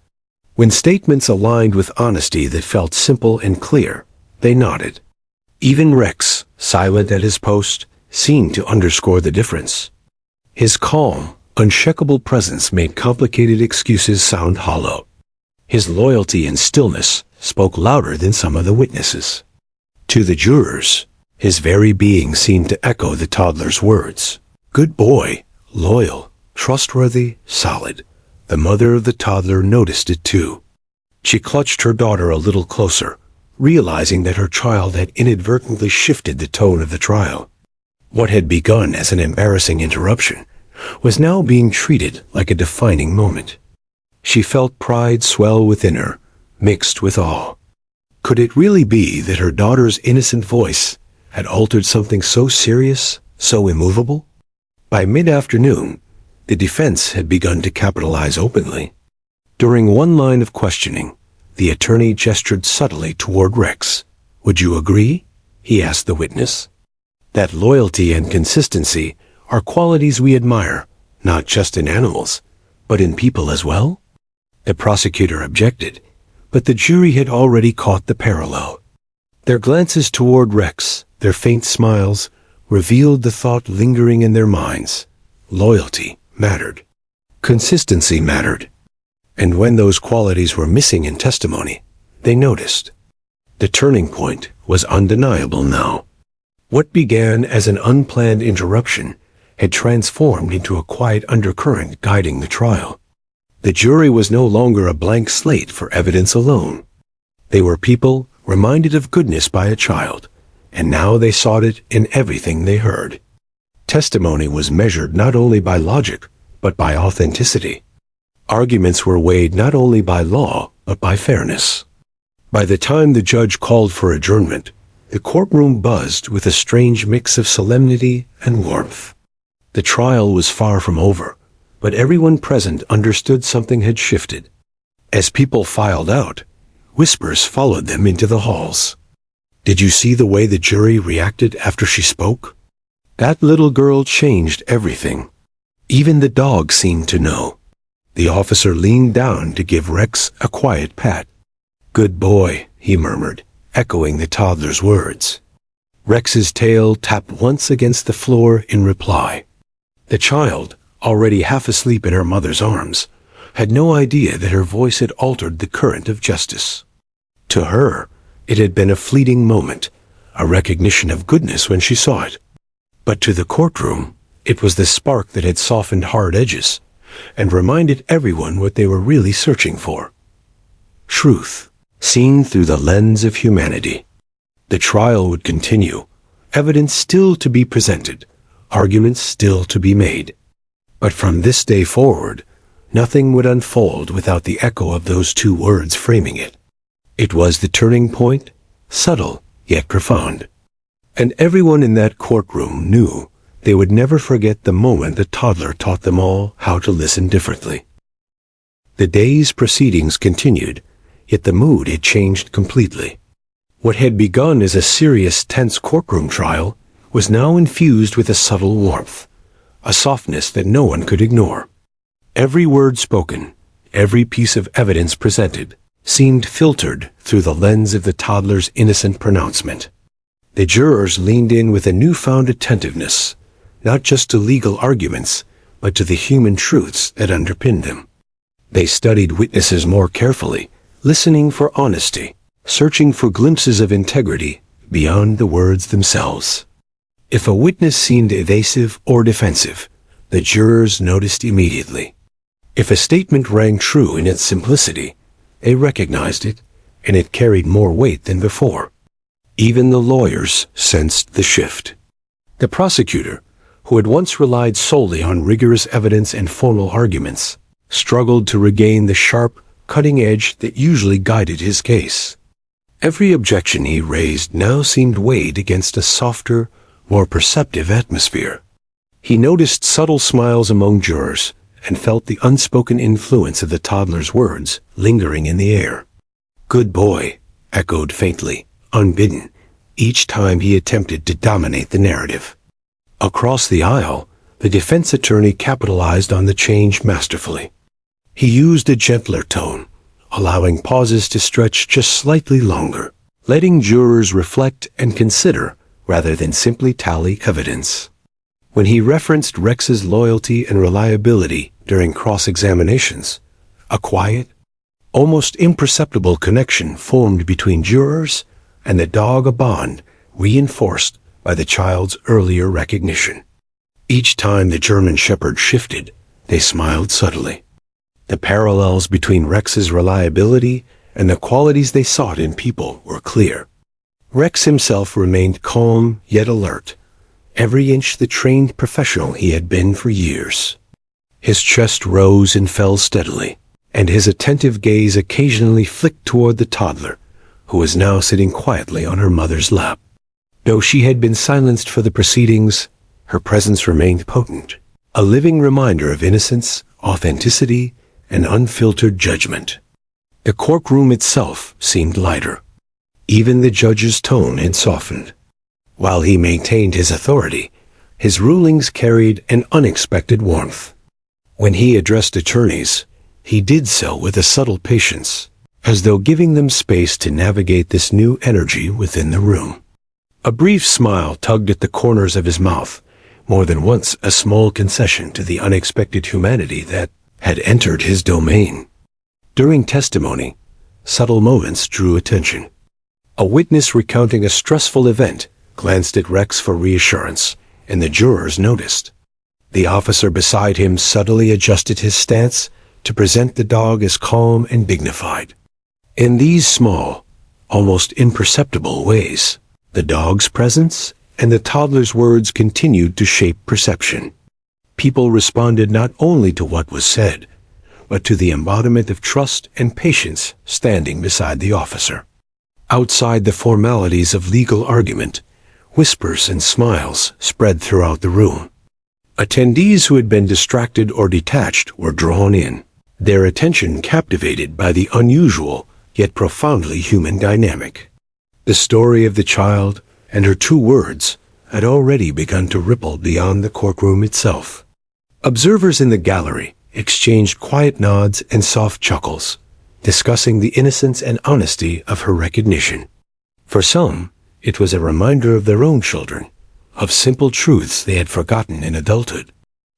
When statements aligned with honesty that felt simple and clear, they nodded. Even Rex, silent at his post, seemed to underscore the difference. His calm, unshakable presence made complicated excuses sound hollow. His loyalty and stillness spoke louder than some of the witnesses. To the jurors, his very being seemed to echo the toddler's words. Good boy, loyal, trustworthy, solid. The mother of the toddler noticed it too. She clutched her daughter a little closer, realizing that her child had inadvertently shifted the tone of the trial. What had begun as an embarrassing interruption was now being treated like a defining moment. She felt pride swell within her, mixed with awe. Could it really be that her daughter's innocent voice had altered something so serious, so immovable? By mid-afternoon, the defense had begun to capitalize openly. During one line of questioning, the attorney gestured subtly toward Rex. "Would you agree?" he asked the witness. That loyalty and consistency are qualities we admire, not just in animals, but in people as well? The prosecutor objected, but the jury had already caught the parallel. Their glances toward Rex, their faint smiles, revealed the thought lingering in their minds. Loyalty mattered. Consistency mattered. And when those qualities were missing in testimony, they noticed. The turning point was undeniable now. What began as an unplanned interruption had transformed into a quiet undercurrent guiding the trial. The jury was no longer a blank slate for evidence alone. They were people reminded of goodness by a child, and now they sought it in everything they heard. Testimony was measured not only by logic, but by authenticity. Arguments were weighed not only by law, but by fairness. By the time the judge called for adjournment, the courtroom buzzed with a strange mix of solemnity and warmth. The trial was far from over, but everyone present understood something had shifted. As people filed out, whispers followed them into the halls. "Did you see the way the jury reacted after she spoke? That little girl changed everything. Even the dog seemed to know." The officer leaned down to give Rex a quiet pat. "Good boy," he murmured, echoing the toddler's words. Rex's tail tapped once against the floor in reply. The child, already half asleep in her mother's arms, had no idea that her voice had altered the current of justice. To her, it had been a fleeting moment, a recognition of goodness when she saw it. But to the courtroom, it was the spark that had softened hard edges and reminded everyone what they were really searching for. Truth, seen through the lens of humanity. The trial would continue, evidence still to be presented, arguments still to be made. But from this day forward, nothing would unfold without the echo of those two words framing it. It was the turning point, subtle yet profound. And everyone in that courtroom knew they would never forget the moment the toddler taught them all how to listen differently. The day's proceedings continued, yet the mood had changed completely. What had begun as a serious, tense courtroom trial was now infused with a subtle warmth, a softness that no one could ignore. Every word spoken, every piece of evidence presented, seemed filtered through the lens of the toddler's innocent pronouncement. The jurors leaned in with a newfound attentiveness, not just to legal arguments, but to the human truths that underpinned them. They studied witnesses more carefully, listening for honesty, searching for glimpses of integrity beyond the words themselves. If a witness seemed evasive or defensive, the jurors noticed immediately. If a statement rang true in its simplicity, they recognized it, and it carried more weight than before. Even the lawyers sensed the shift. The prosecutor, who had once relied solely on rigorous evidence and formal arguments, struggled to regain the sharp, cutting edge that usually guided his case. Every objection he raised now seemed weighed against a softer, more perceptive atmosphere. He noticed subtle smiles among jurors and felt the unspoken influence of the toddler's words lingering in the air. "Good boy," echoed faintly, unbidden, each time he attempted to dominate the narrative. Across the aisle, the defense attorney capitalized on the change masterfully. He used a gentler tone, allowing pauses to stretch just slightly longer, letting jurors reflect and consider rather than simply tally evidence. When he referenced Rex's loyalty and reliability during cross-examinations, a quiet, almost imperceptible connection formed between jurors and the dog, a bond reinforced by the child's earlier recognition. Each time the German shepherd shifted, they smiled subtly. The parallels between Rex's reliability and the qualities they sought in people were clear. Rex himself remained calm yet alert, every inch the trained professional he had been for years. His chest rose and fell steadily, and his attentive gaze occasionally flicked toward the toddler, who was now sitting quietly on her mother's lap. Though she had been silenced for the proceedings, her presence remained potent, a living reminder of innocence, authenticity, and unfiltered judgment. The courtroom itself seemed lighter. Even the judge's tone had softened. While he maintained his authority, his rulings carried an unexpected warmth. When he addressed attorneys, he did so with a subtle patience, as though giving them space to navigate this new energy within the room. A brief smile tugged at the corners of his mouth, more than once a small concession to the unexpected humanity that had entered his domain. During testimony, subtle moments drew attention. A witness recounting a stressful event glanced at Rex for reassurance, and the jurors noticed. The officer beside him subtly adjusted his stance to present the dog as calm and dignified. In these small, almost imperceptible ways, The dog's presence and the toddler's words continued to shape perception. People responded not only to what was said, but to the embodiment of trust and patience standing beside the officer. Outside the formalities of legal argument, whispers and smiles spread throughout the room. Attendees who had been distracted or detached were drawn in, their attention captivated by the unusual yet profoundly human dynamic. The story of the child and her 2 words had already begun to ripple beyond the courtroom itself. Observers in the gallery exchanged quiet nods and soft chuckles, discussing the innocence and honesty of her recognition. For some, it was a reminder of their own children, of simple truths they had forgotten in adulthood.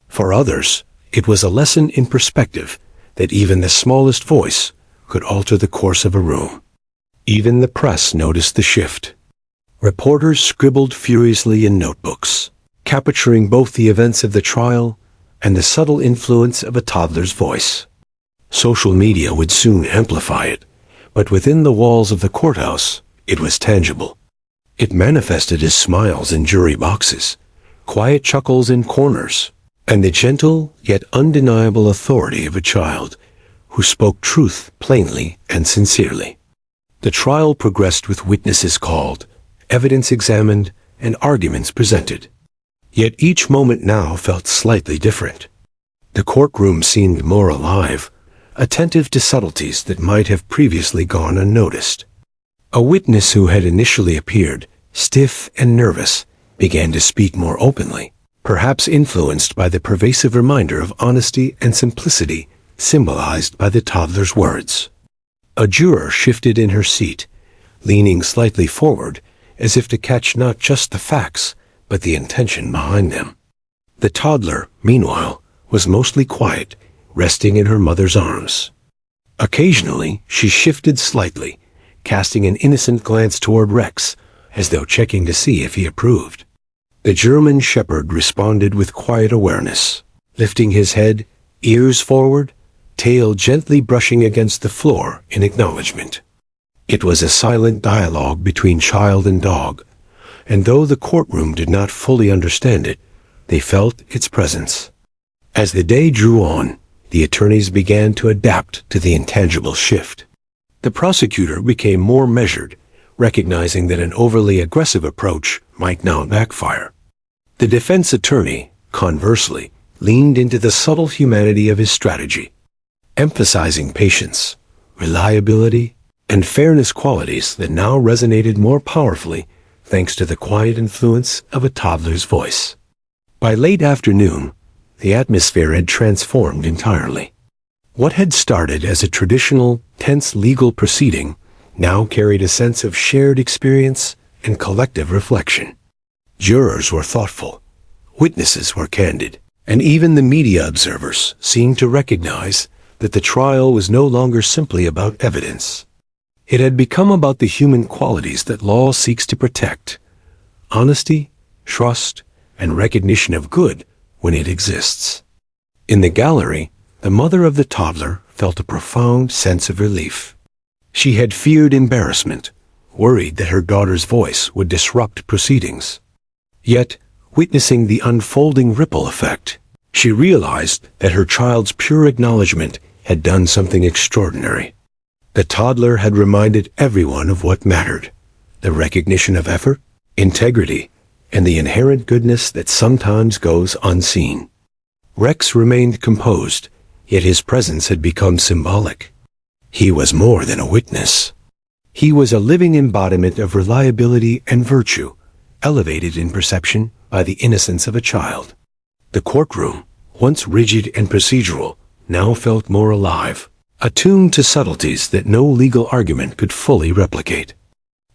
For others, it was a lesson in perspective that even the smallest voice could alter the course of a room. Even the press noticed the shift. Reporters scribbled furiously in notebooks, capturing both the events of the trial and the subtle influence of a toddler's voice. Social media would soon amplify it, but within the walls of the courthouse, it was tangible. It manifested as smiles in jury boxes, quiet chuckles in corners, and the gentle yet undeniable authority of a child who spoke truth plainly and sincerely. The trial progressed with witnesses called, evidence examined, and arguments presented. Yet each moment now felt slightly different. The courtroom seemed more alive, attentive to subtleties that might have previously gone unnoticed. A witness who had initially appeared stiff and nervous began to speak more openly, perhaps influenced by the pervasive reminder of honesty and simplicity symbolized by the toddler's words. A juror shifted in her seat, leaning slightly forward as if to catch not just the facts, but the intention behind them. The toddler, meanwhile, was mostly quiet, resting in her mother's arms. Occasionally, she shifted slightly, casting an innocent glance toward Rex, as though checking to see if he approved. The German shepherd responded with quiet awareness, lifting his head, ears forward, tail gently brushing against the floor in acknowledgement. It was a silent dialogue between child and dog, and though the courtroom did not fully understand it, they felt its presence. As the day drew on, the attorneys began to adapt to the intangible shift. The prosecutor became more measured, recognizing that an overly aggressive approach might now backfire. The defense attorney, conversely, leaned into the subtle humanity of his strategy, emphasizing patience, reliability, and fairness, qualities that now resonated more powerfully thanks to the quiet influence of a toddler's voice. By late afternoon, the atmosphere had transformed entirely. What had started as a traditional, tense legal proceeding now carried a sense of shared experience and collective reflection. Jurors were thoughtful, witnesses were candid, and even the media observers seemed to recognize that the trial was no longer simply about evidence. It had become about the human qualities that law seeks to protect: honesty, trust, and recognition of good when it exists. In the gallery, the mother of the toddler felt a profound sense of relief. She had feared embarrassment, worried that her daughter's voice would disrupt proceedings. Yet, witnessing the unfolding ripple effect, she realized that her child's pure acknowledgement had done something extraordinary. The toddler had reminded everyone of what mattered: the recognition of effort, integrity, and the inherent goodness that sometimes goes unseen. Rex remained composed, yet his presence had become symbolic. He was more than a witness. He was a living embodiment of reliability and virtue, elevated in perception by the innocence of a child. The courtroom, once rigid and procedural, now felt more alive, attuned to subtleties that no legal argument could fully replicate.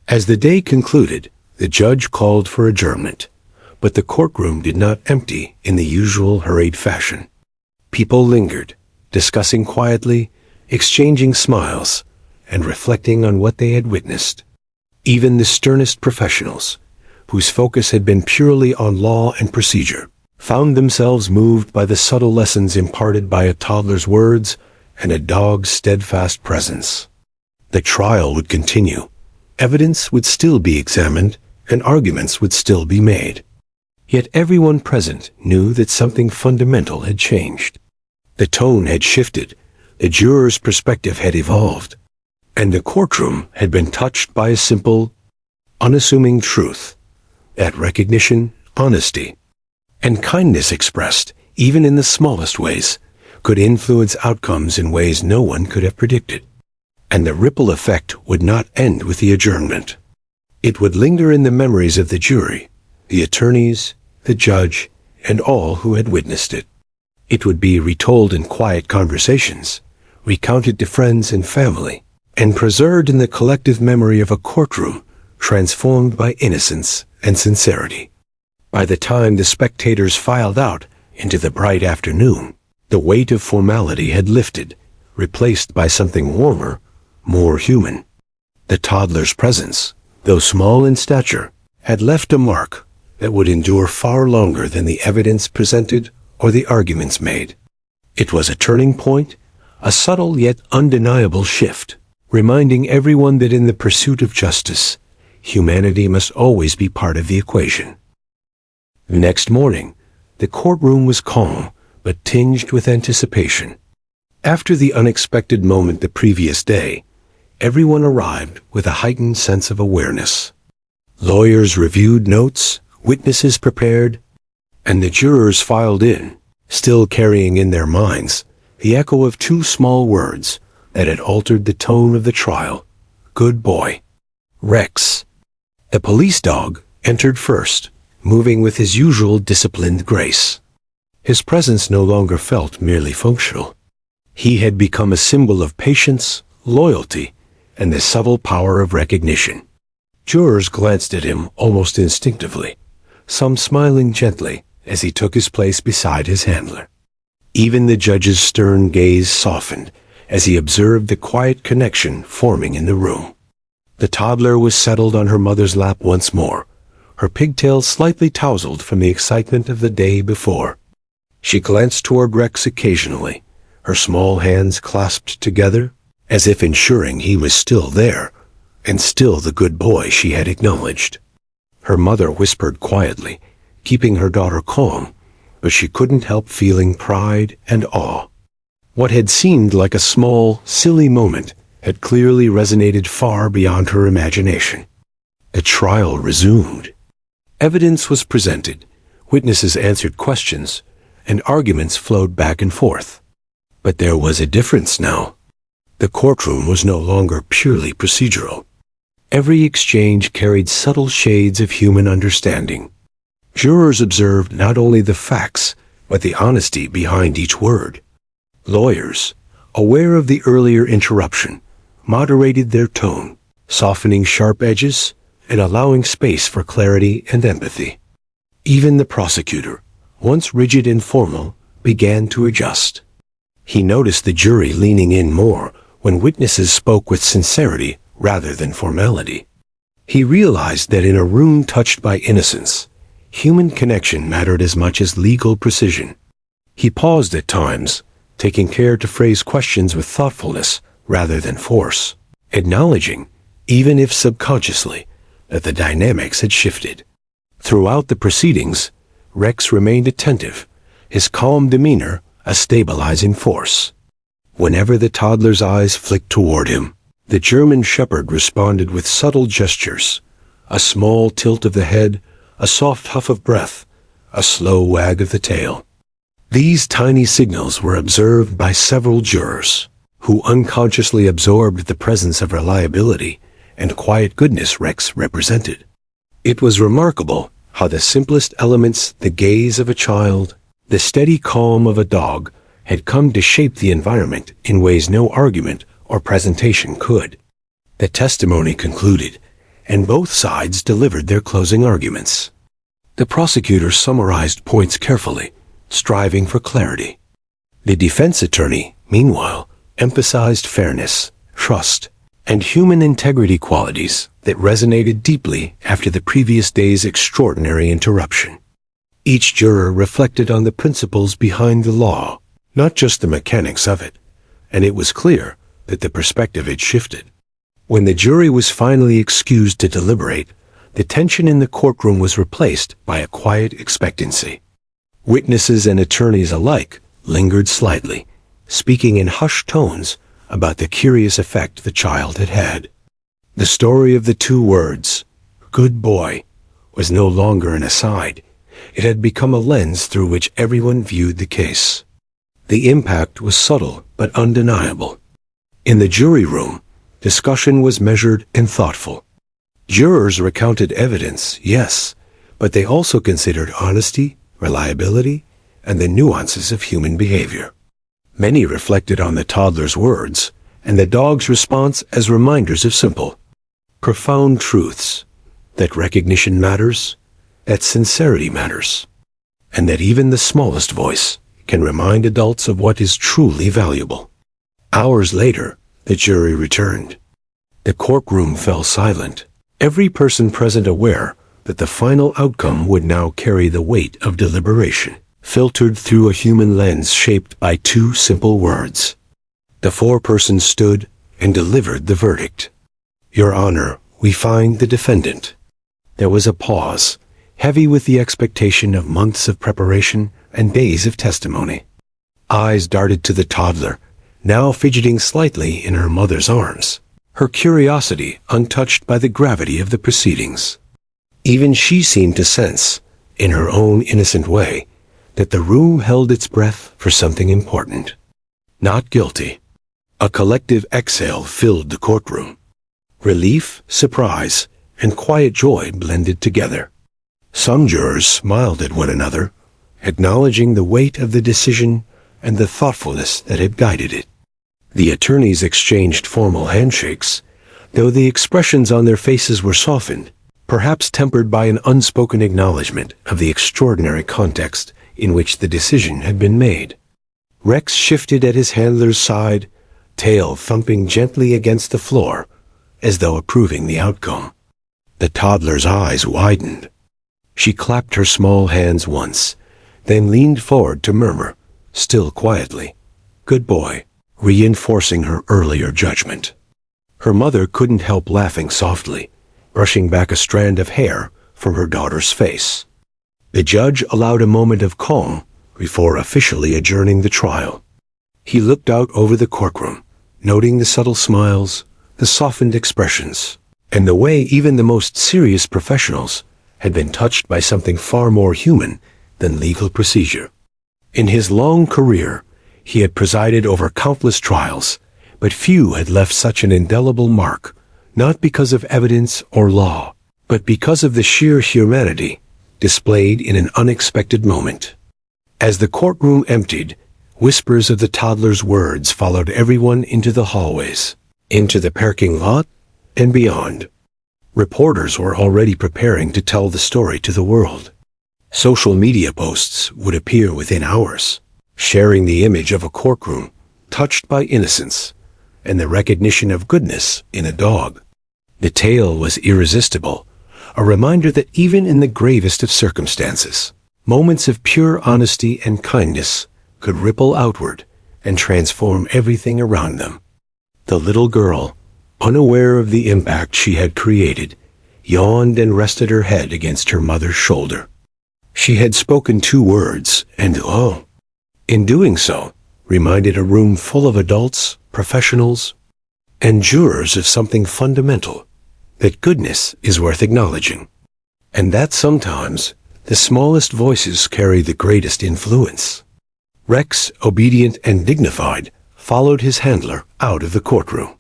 As the day concluded, the judge called for adjournment, but the courtroom did not empty in the usual hurried fashion. People lingered, discussing quietly, exchanging smiles, and reflecting on what they had witnessed. Even the sternest professionals, whose focus had been purely on law and procedure, found themselves moved by the subtle lessons imparted by a toddler's words and a dog's steadfast presence. The trial would continue. Evidence would still be examined, and arguments would still be made. Yet everyone present knew that something fundamental had changed. The tone had shifted, the juror's perspective had evolved, and the courtroom had been touched by a simple, unassuming truth: that recognition, honesty, and kindness expressed, even in the smallest ways, could influence outcomes in ways no one could have predicted. And the ripple effect would not end with the adjournment. It would linger in the memories of the jury, the attorneys, the judge, and all who had witnessed it. It would be retold in quiet conversations, recounted to friends and family, and preserved in the collective memory of a courtroom transformed by innocence and sincerity. By the time the spectators filed out into the bright afternoon, the weight of formality had lifted, replaced by something warmer, more human. The toddler's presence, though small in stature, had left a mark that would endure far longer than the evidence presented or the arguments made. It was a turning point, a subtle yet undeniable shift, reminding everyone that in the pursuit of justice, humanity must always be part of the equation. The next morning, the courtroom was calm, but tinged with anticipation. After the unexpected moment the previous day, everyone arrived with a heightened sense of awareness. Lawyers reviewed notes, witnesses prepared, and the jurors filed in, still carrying in their minds the echo of two small words that had altered the tone of the trial: good boy. Rex, the police dog, entered first, moving with his usual disciplined grace. His presence no longer felt merely functional. He had become a symbol of patience, loyalty, and the subtle power of recognition. Jurors glanced at him almost instinctively, some smiling gently as he took his place beside his handler. Even the judge's stern gaze softened as he observed the quiet connection forming in the room. The toddler was settled on her mother's lap once more, her pigtails slightly tousled from the excitement of the day before. She glanced toward Rex occasionally, her small hands clasped together, as if ensuring he was still there, and still the good boy she had acknowledged. Her mother whispered quietly, keeping her daughter calm, but she couldn't help feeling pride and awe. What had seemed like a small, silly moment had clearly resonated far beyond her imagination. The trial resumed. Evidence was presented, witnesses answered questions, and arguments flowed back and forth. But there was a difference now. The courtroom was no longer purely procedural. Every exchange carried subtle shades of human understanding. Jurors observed not only the facts, but the honesty behind each word. Lawyers, aware of the earlier interruption, moderated their tone, softening sharp edges and allowing space for clarity and empathy. Even the prosecutor, once rigid and formal, began to adjust. He noticed the jury leaning in more when witnesses spoke with sincerity rather than formality. He realized that in a room touched by innocence, human connection mattered as much as legal precision. He paused at times, taking care to phrase questions with thoughtfulness rather than force, acknowledging, even if subconsciously, that the dynamics had shifted. Throughout the proceedings, Rex remained attentive, his calm demeanor a stabilizing force. Whenever the toddler's eyes flicked toward him, the German shepherd responded with subtle gestures, a small tilt of the head, a soft huff of breath, a slow wag of the tail. These tiny signals were observed by several jurors, who unconsciously absorbed the presence of reliability and quiet goodness Rex represented. It was remarkable how the simplest elements, the gaze of a child, the steady calm of a dog, had come to shape the environment in ways no argument or presentation could. The testimony concluded, and both sides delivered their closing arguments. The prosecutor summarized points carefully, striving for clarity. The defense attorney, meanwhile, emphasized fairness, trust, and human integrity qualities that resonated deeply after the previous day's extraordinary interruption. Each juror reflected on the principles behind the law, not just the mechanics of it, and it was clear that the perspective had shifted. When the jury was finally excused to deliberate, the tension in the courtroom was replaced by a quiet expectancy. Witnesses and attorneys alike lingered slightly, speaking in hushed tones about the curious effect the child had had. The story of the two words, "good boy," was no longer an aside. It had become a lens through which everyone viewed the case. The impact was subtle but undeniable. In the jury room, discussion was measured and thoughtful. Jurors recounted evidence, yes, but they also considered honesty, reliability, and the nuances of human behavior. Many reflected on the toddler's words and the dog's response as reminders of simple, profound truths, that recognition matters, that sincerity matters, and that even the smallest voice can remind adults of what is truly valuable. Hours later, the jury returned. The courtroom fell silent, every person present aware that the final outcome would now carry the weight of deliberation, filtered through a human lens shaped by two simple words. The foreperson stood and delivered the verdict. "Your Honor, we find the defendant." There was a pause, heavy with the expectation of months of preparation and days of testimony. Eyes darted to the toddler, now fidgeting slightly in her mother's arms, her curiosity untouched by the gravity of the proceedings. Even she seemed to sense, in her own innocent way, that the room held its breath for something important. Not guilty. A collective exhale filled the courtroom. Relief, surprise, and quiet joy blended together. Some jurors smiled at one another, acknowledging the weight of the decision and the thoughtfulness that had guided it. The attorneys exchanged formal handshakes, though the expressions on their faces were softened, perhaps tempered by an unspoken acknowledgement of the extraordinary context in which the decision had been made. Rex shifted at his handler's side, tail thumping gently against the floor, as though approving the outcome. The toddler's eyes widened. She clapped her small hands once, then leaned forward to murmur, still quietly, "Good boy," reinforcing her earlier judgment. Her mother couldn't help laughing softly, brushing back a strand of hair from her daughter's face. The judge allowed a moment of calm before officially adjourning the trial. He looked out over the courtroom, noting the subtle smiles, the softened expressions, and the way even the most serious professionals had been touched by something far more human than legal procedure. In his long career, he had presided over countless trials, but few had left such an indelible mark, not because of evidence or law, but because of the sheer humanity displayed in an unexpected moment. As the courtroom emptied, whispers of the toddler's words followed everyone into the hallways, into the parking lot, and beyond. Reporters were already preparing to tell the story to the world. Social media posts would appear within hours, sharing the image of a courtroom touched by innocence and the recognition of goodness in a dog. The tale was irresistible, a reminder that even in the gravest of circumstances, moments of pure honesty and kindness could ripple outward and transform everything around them. The little girl, unaware of the impact she had created, yawned and rested her head against her mother's shoulder. She had spoken 2 words, and in doing so, reminded a room full of adults, professionals, and jurors of something fundamental, that goodness is worth acknowledging, and that sometimes the smallest voices carry the greatest influence. Rex, obedient and dignified, followed his handler out of the courtroom.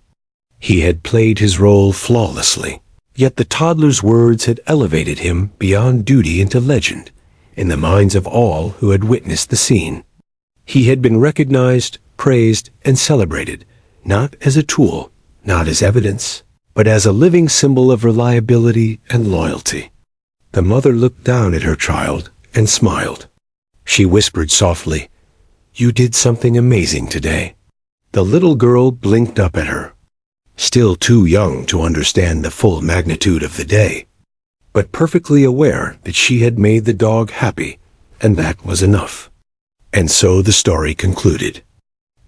He had played his role flawlessly, yet the toddler's words had elevated him beyond duty into legend in the minds of all who had witnessed the scene. He had been recognized, praised, and celebrated, not as a tool, not as evidence, but as a living symbol of reliability and loyalty. The mother looked down at her child and smiled. She whispered softly, "You did something amazing today." The little girl blinked up at her, still too young to understand the full magnitude of the day, but perfectly aware that she had made the dog happy, and that was enough. And so the story concluded.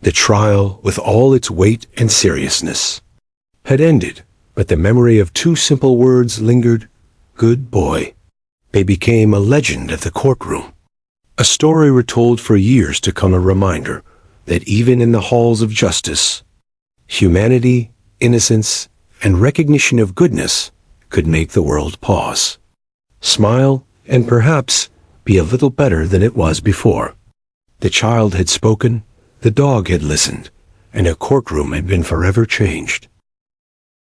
The trial, with all its weight and seriousness, had ended, but the memory of 2 simple words lingered: good boy. They became a legend at the courtroom, a story retold for years to come, a reminder that even in the halls of justice, humanity, innocence, and recognition of goodness could make the world pause, smile, and perhaps be a little better than it was before. The child had spoken, the dog had listened, and a courtroom had been forever changed.